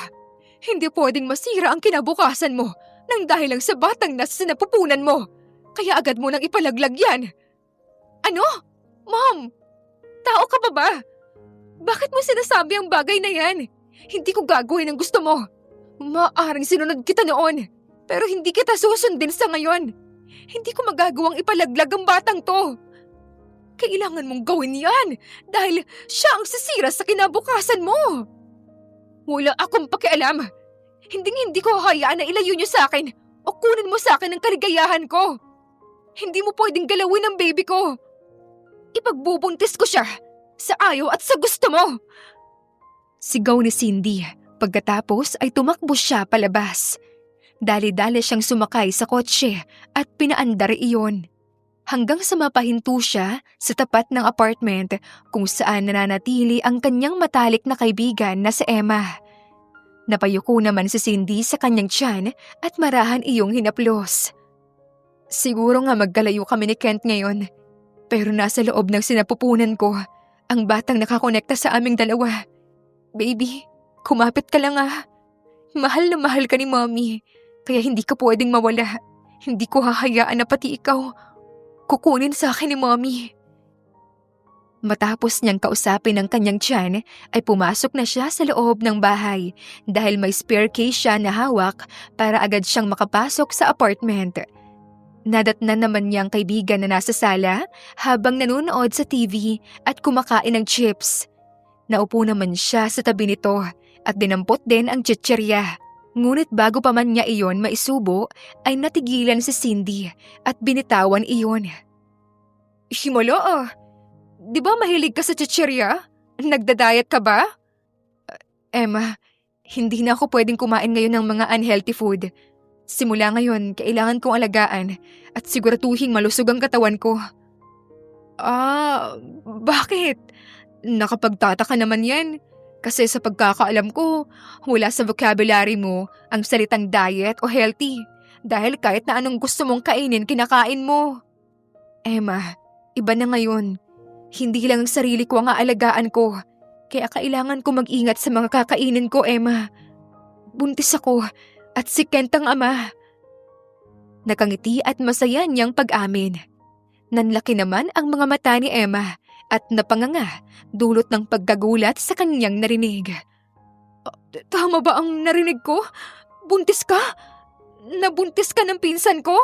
Hindi pwedeng masira ang kinabukasan mo nang dahil lang sa batang nasa sinapupunan mo. Kaya agad mo nang ipalaglag yan. Ano? Mom! Tao ka pa ba? Bakit mo sinasabi ang bagay na yan? Hindi ko gagawin ang gusto mo. Maaring sinunod kita noon, pero hindi kita susundin sa ngayon. Hindi ko magagawang ipalaglag ang batang to. Kailangan mong gawin yan dahil siya ang sisira sa kinabukasan mo. Wala akong pakialam. Hindi ko hayaan na ilayo niyo sa akin o kunin mo sa akin ang kaligayahan ko. Hindi mo pwedeng galawin ang baby ko. Ipagbubuntis ko siya sa ayaw at sa gusto mo. Sigaw ni Cindy. Pagkatapos ay tumakbo siya palabas. Dali-dali siyang sumakay sa kotse at pinaandar iyon. Hanggang sa mapahinto siya sa tapat ng apartment kung saan nananatili ang kanyang matalik na kaibigan na si Emma. Napayuko naman si Cindy sa kanyang tiyan at marahan iyong hinaplos. Siguro nga magkalayo kami ni Kent ngayon, pero nasa loob ng sinapupunan ko ang batang nakakonekta sa aming dalawa. Baby, kumapit ka lang Mahal na mahal ka ni Mommy, kaya hindi ka pwedeng mawala. Hindi ko hahayaan na pati ikaw kukunin sa akin ni Mommy. Matapos niyang kausapin ang kanyang tiyan, ay pumasok na siya sa loob ng bahay dahil may spare case siya na hawak para agad siyang makapasok sa apartment. Nadatnan naman niyang kaibigan na nasa sala habang nanonood sa TV at kumakain ng chips. Naupo naman siya sa tabi nito at dinampot din ang chichirya. Ngunit bago pa man niya iyon maisubo ay natigilan si Cindy at binitawan iyon. Himala Di ba mahilig ka sa chichirya? Nagda-diet ka ba? Emma, hindi na ako pwedeng kumain ngayon ng mga unhealthy food. Simula ngayon, kailangan kong alagaan at siguraduhin malusog ang katawan ko. Bakit? Nakapagtataka naman yan. Kasi sa pagkakaalam ko, wala sa vocabulary mo ang salitang diet o healthy. Dahil kahit na anong gusto mong kainin, kinakain mo. Emma, iba na ngayon. Hindi lang ang sarili ko ang aalagaan ko. Kaya kailangan ko mag-ingat sa mga kakainin ko, Emma. Buntis ako at si Kent ang ama. Nakangiti at masaya niyang pag-amin. Nanlaki naman ang mga mata ni Emma at napanganga dulot ng pagkagulat sa kanyang narinig. Tama ba ang narinig ko? Buntis ka? Nabuntis ka ng pinsan ko?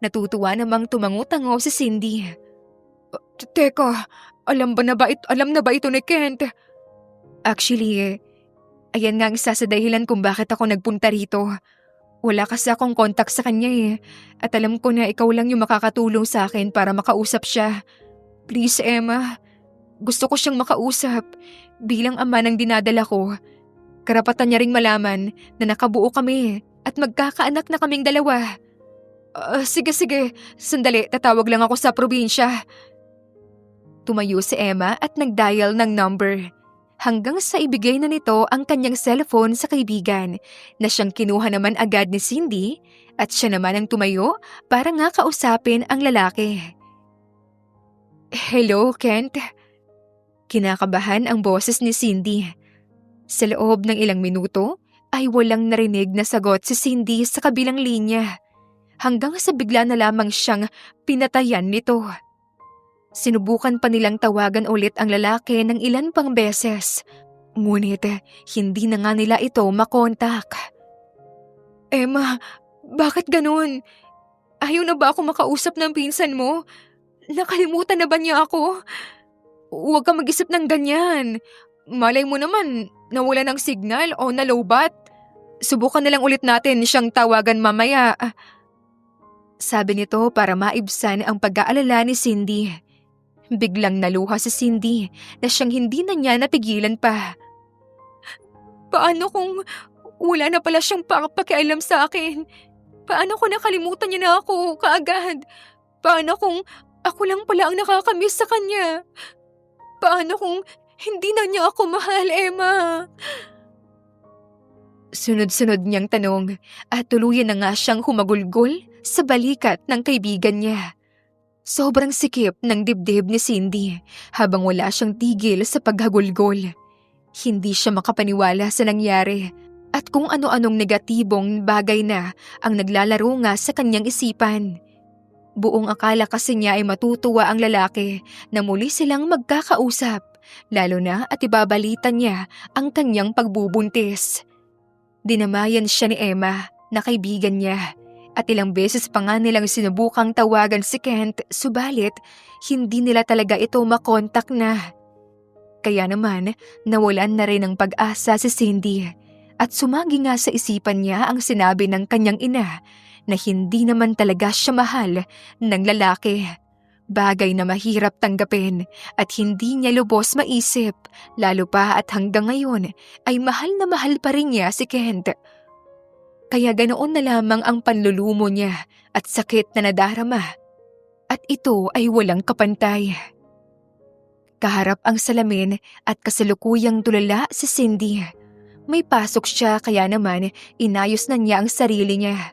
Natutuwa namang tumango-tango si Cindy. Teka, alam na ba ito ni Kent? Actually, Ayan nga ang isa sa dahilan kung bakit ako nagpunta rito. Wala kasi akong contact sa kanya eh. At alam ko na ikaw lang yung makakatulong sa akin para makausap siya. Please, Emma. Gusto ko siyang makausap. Bilang ama ng dinadala ko, karapatan niya ring malaman na nakabuo kami at magkakaanak na kaming dalawa. Sige. Sandali, tatawag lang ako sa probinsya. Tumayo si Emma at nag-dial ng number. Hanggang sa ibigay na nito ang kanyang cellphone sa kaibigan na siyang kinuha naman agad ni Cindy at siya naman ang tumayo para nga kausapin ang lalaki. Hello, Kent. Kinakabahan ang boses ni Cindy. Sa loob ng ilang minuto ay walang narinig na sagot si Cindy sa kabilang linya. Hanggang sa bigla na lamang siyang pinatayan nito. Sinubukan pa nilang tawagan ulit ang lalaki ng ilan pang beses. Ngunit hindi na nga nila ito makontak. Emma, bakit ganun? Ayaw na ba ako makausap ng pinsan mo? Nakalimutan na ba niya ako? Huwag ka mag-isip ng ganyan. Malay mo naman, nawala ng signal o nalobat. Subukan na lang ulit natin siyang tawagan mamaya. Sabi nito para maibsan ang pag-aalala ni Cindy. Biglang naluha si Cindy na siyang hindi na niya napigilan pa. Paano kung wala na pala siyang pakialam sa akin? Paano kung nakalimutan niya na ako kaagad? Paano kung ako lang pala ang nakakamiss sa kanya? Paano kung hindi na niya ako mahal, Emma? Sunod-sunod niyang tanong at tuluyan na nga siyang humagulgol sa balikat ng kaibigan niya. Sobrang sikip ng dibdib ni Cindy habang wala siyang tigil sa paghagulgol. Hindi siya makapaniwala sa nangyari at kung ano-anong negatibong bagay na ang naglalaro nga sa kanyang isipan. Buong akala kasi niya ay matutuwa ang lalaki na muli silang magkakausap, lalo na at ibabalitan niya ang kanyang pagbubuntis. Dinamayan siya ni Emma na kaibigan niya. At ilang beses pa nga nilang sinubukang tawagan si Kent, subalit hindi nila talaga ito makontak na. Kaya naman, nawalan na rin ng pag-asa si Cindy at sumagi nga sa isipan niya ang sinabi ng kanyang ina na hindi naman talaga siya mahal ng lalaki. Bagay na mahirap tanggapin at hindi niya lubos maisip, lalo pa at hanggang ngayon ay mahal na mahal pa rin niya si Kent. Kaya ganoon na lamang ang panlulumo niya at sakit na nadarama. At ito ay walang kapantay. Kaharap ang salamin at kasalukuyang tulala si Cindy. May pasok siya kaya naman inayos na niya ang sarili niya.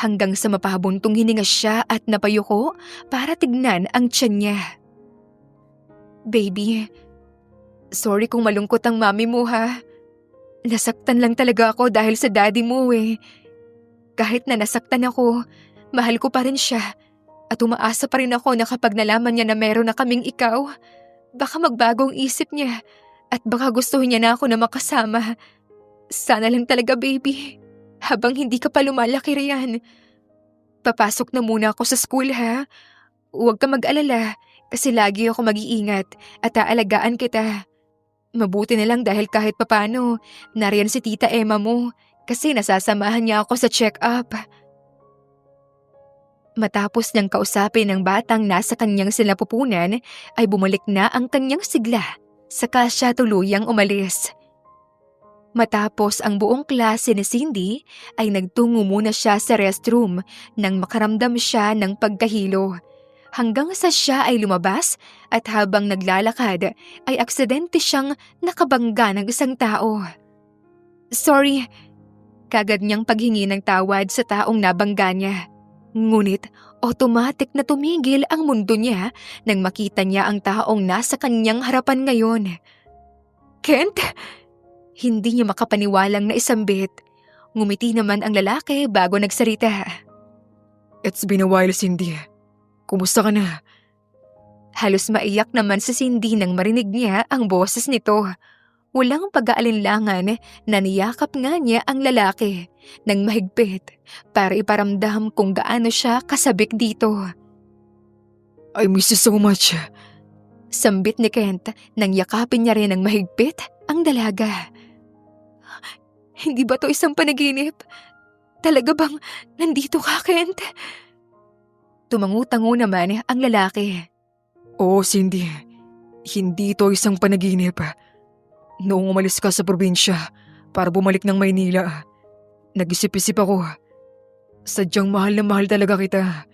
Hanggang sa mapabuntong hininga siya at napayuko para tignan ang tiyan niya. Baby, sorry kung malungkot ang mami mo ha. Nasaktan lang talaga ako dahil sa daddy mo eh. Kahit na nasaktan ako, mahal ko pa rin siya. At umaasa pa rin ako na kapag nalaman niya na meron na kaming ikaw, baka magbagong isip niya at baka gustuhin niya na ako na makasama. Sana lang talaga baby, habang hindi ka pa lumalaki riyan. Papasok na muna ako sa school ha. Huwag ka mag-alala kasi lagi ako mag-iingat at aalagaan kita. Mabuti na lang dahil kahit papano, nariyan si Tita Emma mo kasi nasasamahan niya ako sa check-up. Matapos niyang kausapin ng batang nasa kanyang sinapupunan, ay bumalik na ang kanyang sigla, saka siya tuluyang umalis. Matapos ang buong klase ni Cindy, ay nagtungo muna siya sa restroom nang makaramdam siya ng pagkahilo. Hanggang sa siya ay lumabas at habang naglalakad ay aksidente siyang nakabangga ng isang tao. Sorry, kagad niyang paghingi ng tawad sa taong nabangga niya. Ngunit automatic na tumigil ang mundo niya nang makita niya ang taong nasa kanyang harapan ngayon. Kent? Hindi niya makapaniwalang naisambit. Ngumiti naman ang lalaki bago nagsalita. It's been a while, Cindy. Kumusta ka na? Halos maiyak naman si Cindy nang marinig niya ang boses nito. Walang pag-aalinlangan na niyakap nga niya ang lalaki nang mahigpit para iparamdam kung gaano siya kasabik dito. I miss you so much. Sambit ni Kent nang yakapin niya rin ng mahigpit ang dalaga. Hindi ba to isang panaginip? Talaga bang nandito ka, Kent? Tumangu-tango naman ang lalaki. Oo, Cindy. Hindi ito isang panaginip. Noong umalis ka sa probinsya para bumalik ng Maynila, nag-isip-isip ako. Sadyang mahal na mahal talaga kita.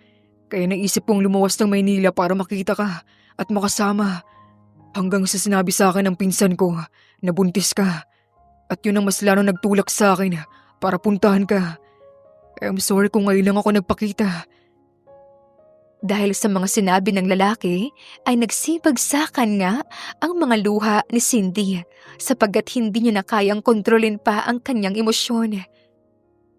Kaya naisip kong lumuwas ng Maynila para makita ka at makasama. Hanggang sa sinabi sa akin ng pinsan ko na buntis ka. At yun ang mas lalo nagtulak sa akin para puntahan ka. I'm sorry kung ngayon lang ako nagpakita. Dahil sa mga sinabi ng lalaki, ay nagsibagsakan nga ang mga luha ni Cindy sapagkat hindi niya na kayang kontrolin pa ang kanyang emosyon.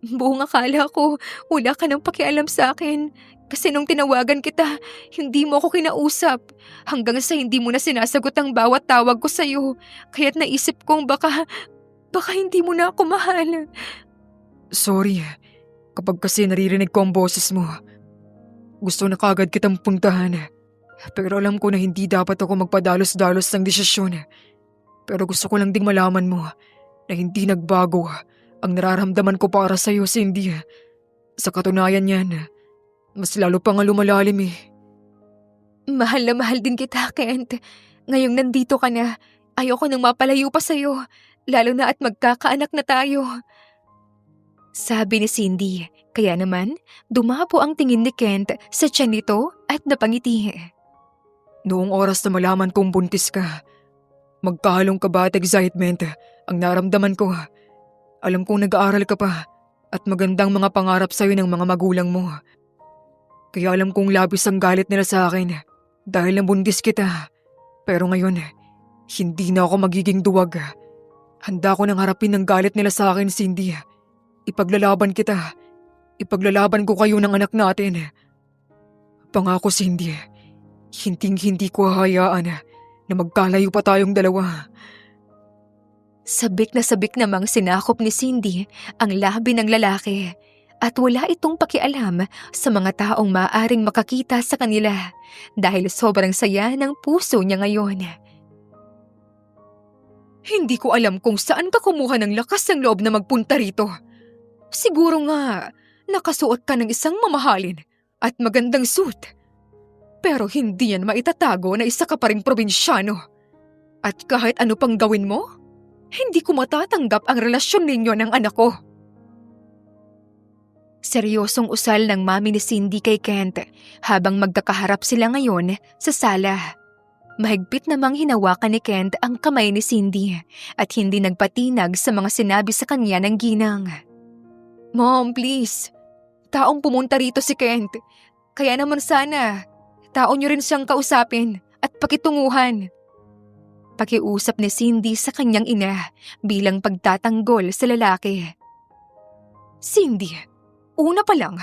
Buong akala ko wala ka nang pakialam sa akin kasi nung tinawagan kita, hindi mo ako kinausap hanggang sa hindi mo na sinasagot ang bawat tawag ko sa'yo. Kaya't naisip kong baka hindi mo na ako mahal. Sorry, kapag kasi naririnig ko ang boses mo, gusto na kagad kitang puntahan. Pero alam ko na hindi dapat ako magpadalos-dalos ng desisyon. Pero gusto ko lang ding malaman mo na hindi nagbago ang nararamdaman ko para sa'yo, Cindy. Sa katunayan yan, mas lalo pa nga lumalalim eh. Mahal na mahal din kita, Kent. Ngayong nandito ka na, ayoko nang mapalayo pa sa'yo, lalo na at magkakaanak na tayo. Sabi ni Cindy, kaya naman dumapo ang tingin ni Kent sa tiyan nito at napangiti. Noong oras na malaman kong buntis ka, magkahalong kaba at excitement ang naramdaman ko. Alam kong nag-aaral ka pa at magandang mga pangarap sa'yo ng mga magulang mo. Kaya alam kong labis ang galit nila sa akin dahil nabuntis kita. Pero ngayon, hindi na ako magiging duwag. Handa ko nang harapin ang galit nila sa akin, Cindy. Ipaglalaban kita. Ipaglalaban ko kayo ng anak natin. Pangako, Cindy. Hindi ko hahayaan na magkalayo pa tayong dalawa. Sabik namang sinakop ni Cindy ang labi ng lalaki at wala itong pakialam sa mga taong maaaring makakita sa kanila dahil sobrang saya ng puso niya ngayon. Hindi ko alam kung saan ka kumuha ng lakas ng loob na magpunta rito. Siguro nga, nakasuot ka ng isang mamahalin at magandang suit. Pero hindi yan maitatago na isa ka pa ring probinsyano. At kahit ano pang gawin mo, hindi ko matatanggap ang relasyon ninyo ng anak ko. Seryosong usal ng mami ni Cindy kay Kent habang magkakaharap sila ngayon sa sala. Mahigpit namang hinawakan ni Kent ang kamay ni Cindy at hindi nagpatinag sa mga sinabi sa kanya ng ginang. Mom, please. Taong pumunta rito si Kent. Kaya naman sana, taon niyo rin siyang kausapin at pakitunguhan. Pakiusap ni Cindy sa kanyang ina bilang pagtatanggol sa lalaki. Cindy, una pa lang,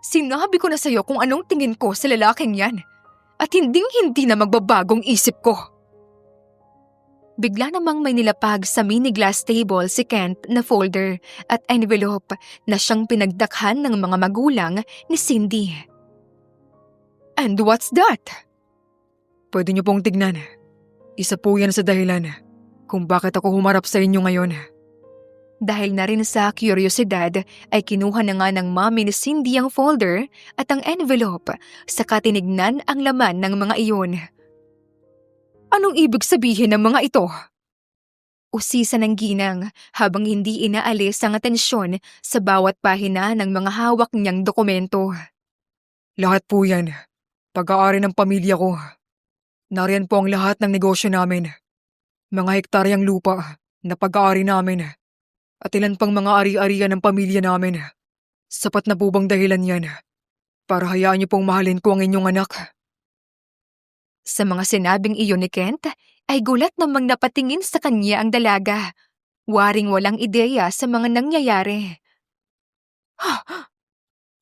sinabi ko na sa'yo kung anong tingin ko sa lalaking yan at hindi na magbabagong isip ko. Bigla namang may nilapag sa mini glass table si Kent na folder at envelope na siyang pinagdakhan ng mga magulang ni Cindy. And what's that? Pwede niyo pong tignan. Isa po yan sa dahilan kung bakit ako humarap sa inyo ngayon. Dahil na rin sa kuryosidad ay kinuha na nga ng mami ni Cindy ang folder at ang envelope saka tinignan ang laman ng mga iyon. Anong ibig sabihin ng mga ito? Usisa ng ginang habang hindi inaalis ang atensyon sa bawat pahina ng mga hawak niyang dokumento. Lahat po yan, pag-aari ng pamilya ko. Nariyan po ang lahat ng negosyo namin. Mga hektaryang lupa na pag-aari namin. At ilan pang mga ari-arian ng pamilya namin. Sapat na po bang dahilan yan para hayaan niyo pong mahalin ko ang inyong anak? Sa mga sinabing iyon ni Kent, ay gulat namang napatingin sa kanya ang dalaga. Waring walang ideya sa mga nangyayari.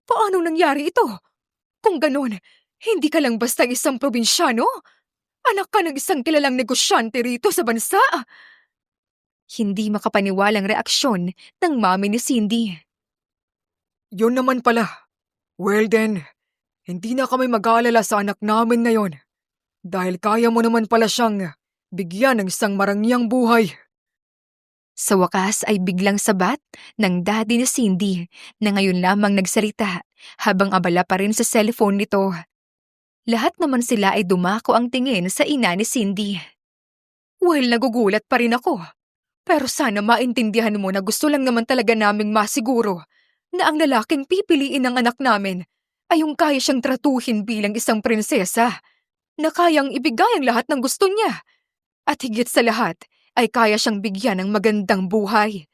Paano nangyari ito? Kung ganon, hindi ka lang basta isang probinsyano? Anak ka ng isang kilalang negosyante rito sa bansa? Hindi makapaniwalang reaksyon ng mami ni Cindy. Yun naman pala. Well then, hindi na kami mag-aalala sa anak namin ngayon. Dahil kaya mo naman pala siyang bigyan ng isang marangyang buhay. Sa wakas ay biglang sabat ng daddy ni Cindy na ngayon lamang nagsalita habang abala pa rin sa cellphone nito. Lahat naman sila ay dumako ang tingin sa ina ni Cindy. Well, nagugulat pa rin ako. Pero sana maintindihan mo na gusto lang naman talaga naming masiguro na ang lalaking pipiliin ng anak namin ay yung kaya siyang tratuhin bilang isang prinsesa, na kayang ibigay ang lahat ng gusto niya. At higit sa lahat ay kaya siyang bigyan ng magandang buhay.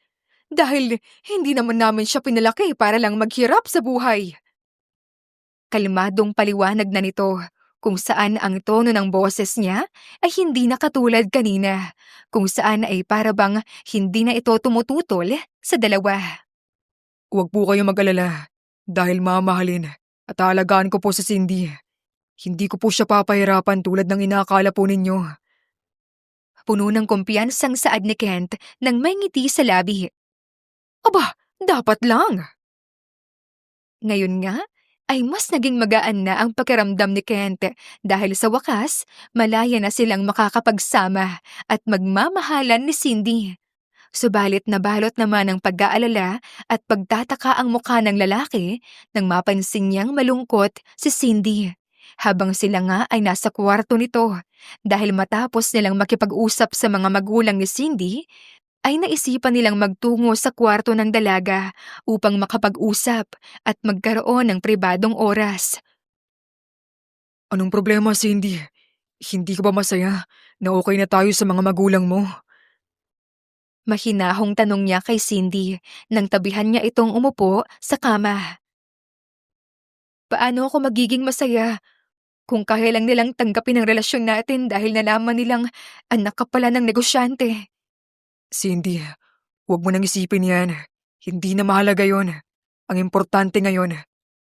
Dahil hindi naman namin siya pinalaki para lang maghirap sa buhay. Kalmadong paliwanag na nito, kung saan ang tono ng boses niya ay hindi na katulad kanina, kung saan ay para bang hindi na ito tumututol sa dalawa. Huwag po kayong mag-alala dahil mamahalin at aalagaan ko po si Cindy. Hindi ko po siya papahirapan tulad ng inaakala po ninyo. Puno ng kumpiyansang saad ni Kent nang may ngiti sa labi. Aba, dapat lang! Ngayon nga, ay mas naging magaan na ang pakiramdam ni Kent dahil sa wakas, malaya na silang makakapagsama at magmamahalan ni Cindy. Subalit nabalot naman ng pag-aalala at pagtataka ang mukha ng lalaki nang mapansin niyang malungkot si Cindy. Habang sila nga ay nasa kwarto nito, dahil matapos nilang makipag-usap sa mga magulang ni Cindy, ay naisipan nilang magtungo sa kwarto ng dalaga upang makapag-usap at magkaroon ng pribadong oras. Anong problema, Cindy? Hindi ka ba masaya na okay na tayo sa mga magulang mo? Mahinahong tanong niya kay Cindy nang tabihan niya itong umupo sa kama. Paano ako magiging masaya kung kaya lang nilang tanggapin ang relasyon natin dahil nalaman nilang anak ka pala ng negosyante? Cindy, huwag mo nang isipin yan. Hindi na mahalaga yon. Ang importante ngayon,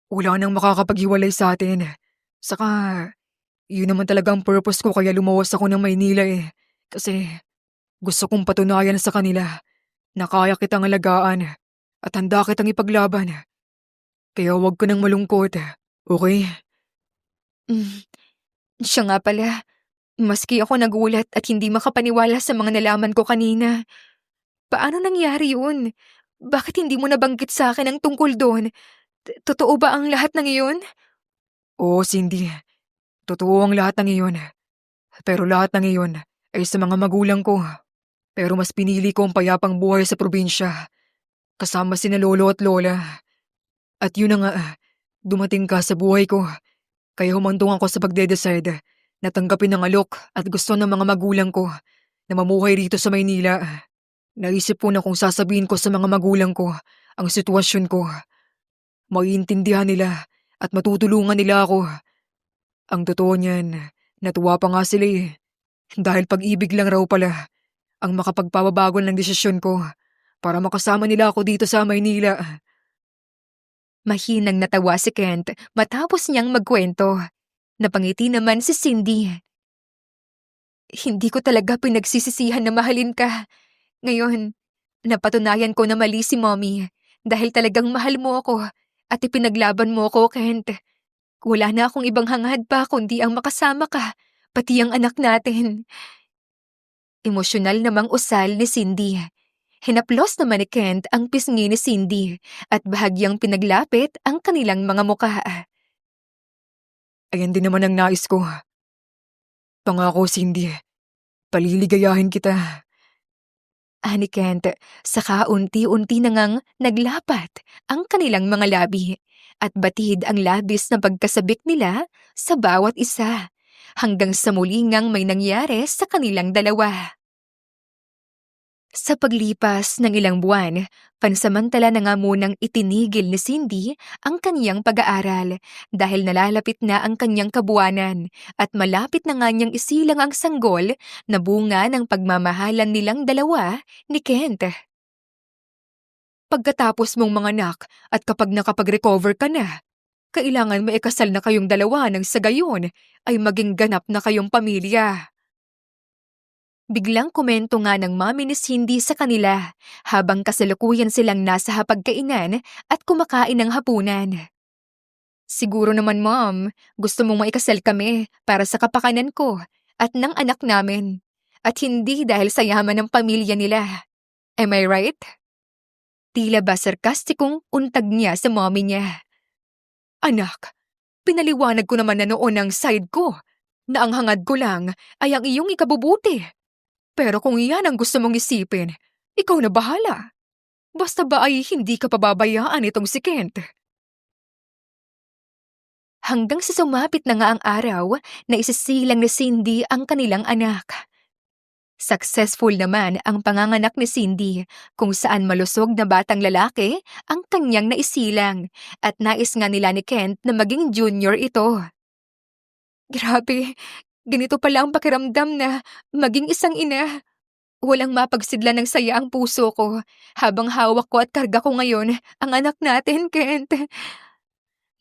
wala nang makakapaghiwalay sa atin. Saka, yun naman talaga ang purpose ko kaya lumawas ako ng Maynila eh. Kasi gusto kong patunayan sa kanila na kaya kitang alagaan at handa kitang ipaglaban. Kaya huwag ka nang malungkot, okay? Mm, siya nga pala, maski ako nagulat at hindi makapaniwala sa mga nalaman ko kanina. Paano nangyari yun? Bakit hindi mo nabanggit sa akin ang tungkol doon? Totoo ba ang lahat ng iyon? Oo, Cindy. Totoo ang lahat ng iyon. Pero lahat ng iyon ay sa mga magulang ko. Pero mas pinili ko ang payapang buhay sa probinsya. Kasama sina lolo at lola. At yun na nga, dumating ka sa buhay ko. Kaya humantong ako sa pagde-decide na tanggapin ang alok at gusto ng mga magulang ko na mamuhay rito sa Maynila. Naisip ko na kung sasabihin ko sa mga magulang ko ang sitwasyon ko, maiintindihan nila at matutulungan nila ako. Ang totoo niyan, natuwa pa nga sila eh. Dahil pag-ibig lang raw pala ang makapagpababago ng desisyon ko para makasama nila ako dito sa Maynila. Mahinang natawa si Kent matapos niyang magkwento. Napangiti naman si Cindy. Hindi ko talaga pinagsisisihan na mahalin ka. Ngayon, napatunayan ko na mali si Mommy dahil talagang mahal mo ako at ipinaglaban mo ako, Kent. Wala na akong ibang hangad pa kundi ang makasama ka, pati ang anak natin. Emosyonal namang usal ni Cindy. Hinaplos naman ni Kent ang pisngi ni Cindy at bahagyang pinaglapit ang kanilang mga mukha. Ayan din naman ang nais ko. Pangako, Cindy, paliligayahin kita. Ani Kent, saka unti-unti na ngang naglapat ang kanilang mga labi at batid ang labis na pagkasabik nila sa bawat isa hanggang sa muli ngang may nangyari sa kanilang dalawa. Sa paglipas ng ilang buwan, pansamantala na nga munang itinigil ni Cindy ang kanyang pag-aaral dahil nalalapit na ang kanyang kabuwanan at malapit na nga niyang isilang ang sanggol na bunga ng pagmamahalan nilang dalawa ni Kent. Pagkatapos mong manganak at kapag nakapag-recover ka na, kailangan maikasal na kayong dalawa nang sa gayon ay maging ganap na kayong pamilya. Biglang komento nga ng mami ni Cindy sa kanila habang kasalukuyan silang nasa hapagkainan at kumakain ng hapunan. Siguro naman, Mom, gusto mong maikasal kami para sa kapakanan ko at ng anak namin at hindi dahil sa yaman ng pamilya nila. Am I right? Tila ba sarkastikong untag niya sa mommy niya. Anak, pinaliwanag ko naman na noon ang side ko, na ang hangad ko lang ay ang iyong ikabubuti. Pero kung iyan ang gusto mong isipin, ikaw na bahala. Basta ba ay hindi ka pababayaan itong si Kent? Hanggang sa sumapit na nga ang araw na isisilang ni Cindy ang kanilang anak. Successful naman ang panganganak ni Cindy kung saan malusog na batang lalaki ang kanyang naisilang at nais nga nila ni Kent na maging junior ito. Grabe, ganito pala ang pakiramdam na maging isang ina. Walang mapagsidla ng saya ang puso ko habang hawak ko at karga ko ngayon ang anak natin, Kent.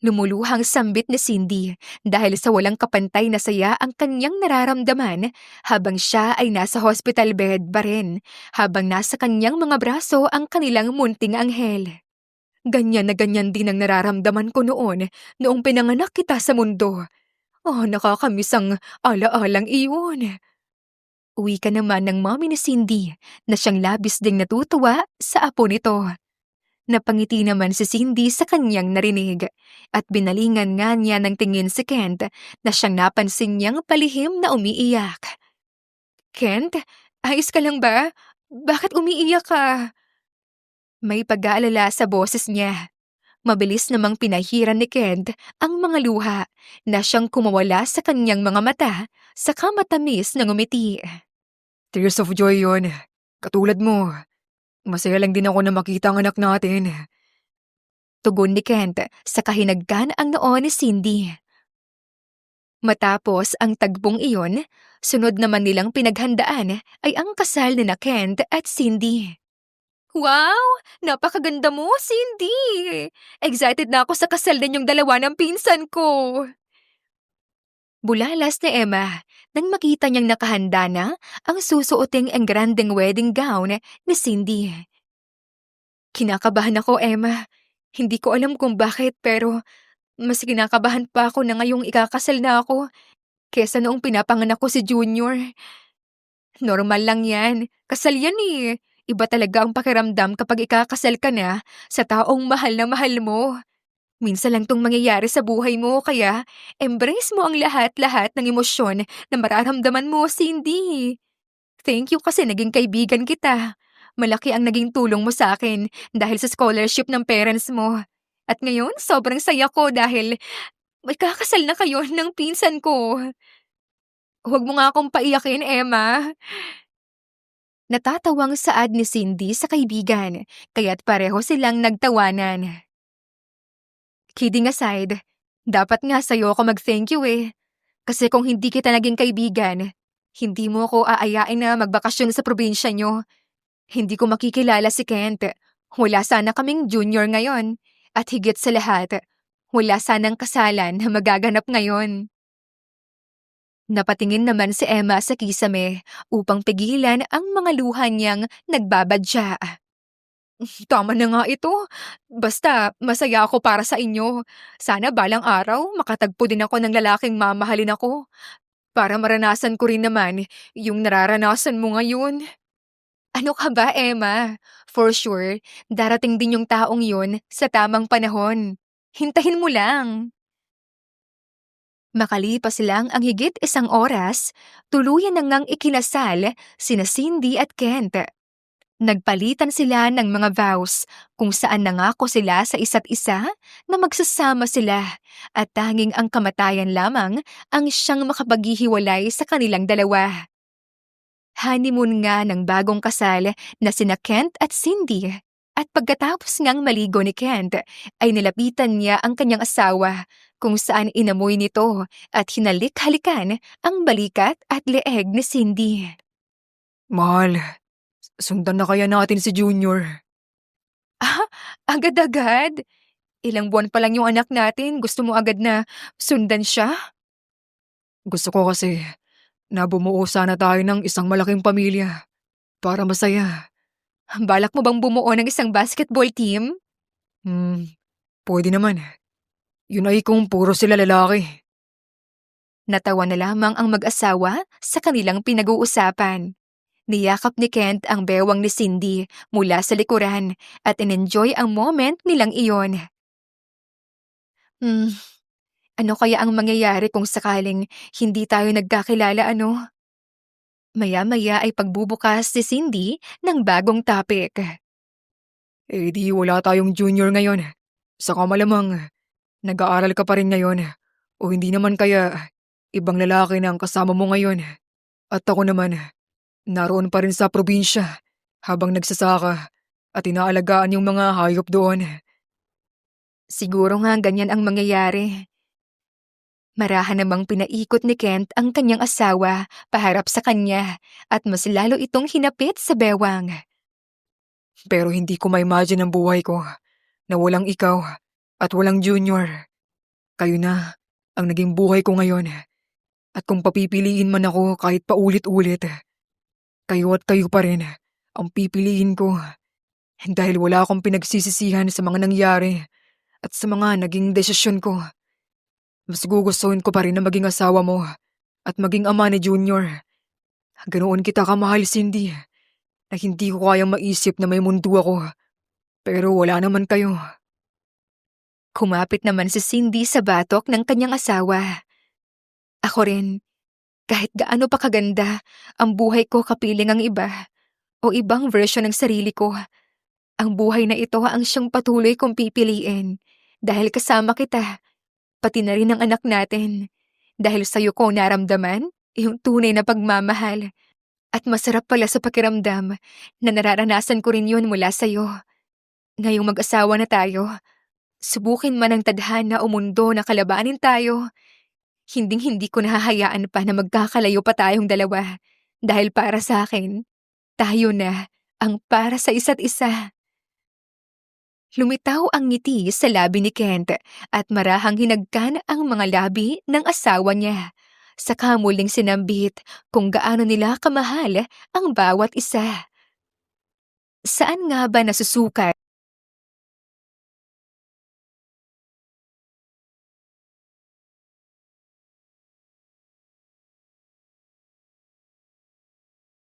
Lumuluhang sambit ni Cindy dahil sa walang kapantay na saya ang kanyang nararamdaman habang siya ay nasa hospital bed pa rin, habang nasa kanyang mga braso ang kanilang munting anghel. Ganyan na ganyan din ang nararamdaman ko noong pinanganak kita sa mundo. Oh, nakakamiss ang alaalang iyon. Uwi ka naman ng mommy ni Cindy na siyang labis ding natutuwa sa apo nito. Napangiti naman si Cindy sa kanyang narinig at binalingan nga niya ng tingin si Kent na siyang napansin niyang palihim na umiiyak. Kent, ayos ka lang ba? Bakit umiiyak ka? May pag-aalala sa boses niya. Mabilis namang pinahiran ni Kent ang mga luha na siyang kumawala sa kanyang mga mata saka matamis na ngumiti. Tears of joy yon. Katulad mo. Masaya lang din ako na makita ang anak natin. Tugon ni Kent sa kahinagkan ang noo ni Cindy. Matapos ang tagpong iyon, sunod naman nilang pinaghandaan ay ang kasal ni na Kent at Cindy. Wow! Napakaganda mo, Cindy! Excited na ako sa kasal ninyong dalawa ng pinsan ko! Bulalas ni Emma nang makita niyang nakahanda na ang susuoting ang grandeng wedding gown ni Cindy. Kinakabahan ako, Emma. Hindi ko alam kung bakit pero mas kinakabahan pa ako na ngayong ikakasal na ako kesa noong pinapanganak ko si Junior. Normal lang yan. Kasal yan eh. Iba talaga ang pakiramdam kapag ikakasal ka na sa taong mahal na mahal mo. Minsan lang tong mangyayari sa buhay mo kaya embrace mo ang lahat-lahat ng emosyon na mararamdaman mo, Cindy. Thank you kasi naging kaibigan kita. Malaki ang naging tulong mo sa akin dahil sa scholarship ng parents mo. At ngayon, sobrang saya ko dahil may kakasal na kayo ng pinsan ko. Huwag mo nga akong paiyakin, Emma. Natatawang saad ni Cindy sa kaibigan, kaya't pareho silang nagtawanan. Kidding aside, dapat nga sa'yo ako mag-thank you eh. Kasi kung hindi kita naging kaibigan, hindi mo ako aayain na magbakasyon sa probinsya nyo. Hindi ko makikilala si Kent. Wala sana kaming junior ngayon. At higit sa lahat, wala sanang kasalan na magaganap ngayon. Napatingin naman si Emma sa kisame upang pigilan ang mga luha niyang nagbabadya. Tama na nga ito. Basta masaya ako para sa inyo. Sana balang araw makatagpo din ako ng lalaking mamahalin ako. Para maranasan ko rin naman yung nararanasan mo ngayon. Ano ka ba, Emma? For sure, darating din yung taong yun sa tamang panahon. Hintahin mo lang. Makalipas lang ang higit isang oras, tuluyan na ngang ikinasal sina Cindy at Kent. Nagpalitan sila ng mga vows kung saan nangako sila sa isa't isa na magsasama sila at tanging ang kamatayan lamang ang siyang makapaghihiwalay sa kanilang dalawa. Honeymoon nga ng bagong kasal na sina Kent at Cindy at pagkatapos ngang maligo ni Kent ay nilapitan niya ang kanyang asawa kung saan inamoy nito at hinalik-halikan ang balikat at leeg ni Cindy. Mahal, sundan na kaya natin si Junior. Ah, agad-agad? Ilang buwan pa lang yung anak natin, gusto mo agad na sundan siya? Gusto ko kasi na bumuo sana tayo ng isang malaking pamilya para masaya. Balak mo bang bumuo ng isang basketball team? Pwede naman. Yun ay kung puro sila lalaki. Natawa na lamang ang mag-asawa sa kanilang pinag-uusapan. Niyakap ni Kent ang bewang ni Cindy mula sa likuran at in-enjoy ang moment nilang iyon. Hmm, ano kaya ang mangyayari kung sakaling hindi tayo nagkakilala, ano? Maya-maya ay pagbubukas si Cindy ng bagong topic. Eh di wala tayong junior ngayon. Saka malamang, nag-aaral ka pa rin ngayon. O hindi naman kaya, ibang lalaki na ang kasama mo ngayon. At ako naman, naroon pa rin sa probinsya habang nagsasaka at inaalagaan yung mga hayop doon. Siguro nga ganyan ang mangyayari. Marahan namang pinaikot ni Kent ang kanyang asawa paharap sa kanya at mas lalo itong hinapit sa bewang. Pero hindi ko ma-imagine ang buhay ko na walang ikaw at walang junior. Kayo na ang naging buhay ko ngayon. At kung papipiliin man ako kahit paulit-ulit, kayo at kayo pa rin ang pipiliin ko. Dahil wala akong pinagsisisihan sa mga nangyari at sa mga naging desisyon ko. Mas gugustuhin ko pa rin na maging asawa mo at maging ama ni Junior. Ganoon kita kamahal, Cindy, na hindi ko kayang maisip na may mundo ako. Pero wala naman kayo. Kumapit naman si Cindy sa batok ng kanyang asawa. Ako rin, kahit gaano pa kaganda ang buhay ko kapiling ang iba o ibang version ng sarili ko, ang buhay na ito ang siyang patuloy kong pipiliin dahil kasama kita, pati na rin ang anak natin. Dahil sa'yo ko naramdaman yung tunay na pagmamahal at masarap pala sa pakiramdam na nararanasan ko rin yun mula sa'yo. Ngayong mag-asawa na tayo, subukin man ang tadhana o mundo na kalabanin tayo, hinding-hindi ko nahahayaan pa na magkakalayo pa tayong dalawa dahil para sa akin, tayo na ang para sa isa't isa. Lumitaw ang ngiti sa labi ni Kent at marahang hinagkan ang mga labi ng asawa niya. Saka muling sinambit kung gaano nila kamahal ang bawat isa. Saan nga ba nasusukat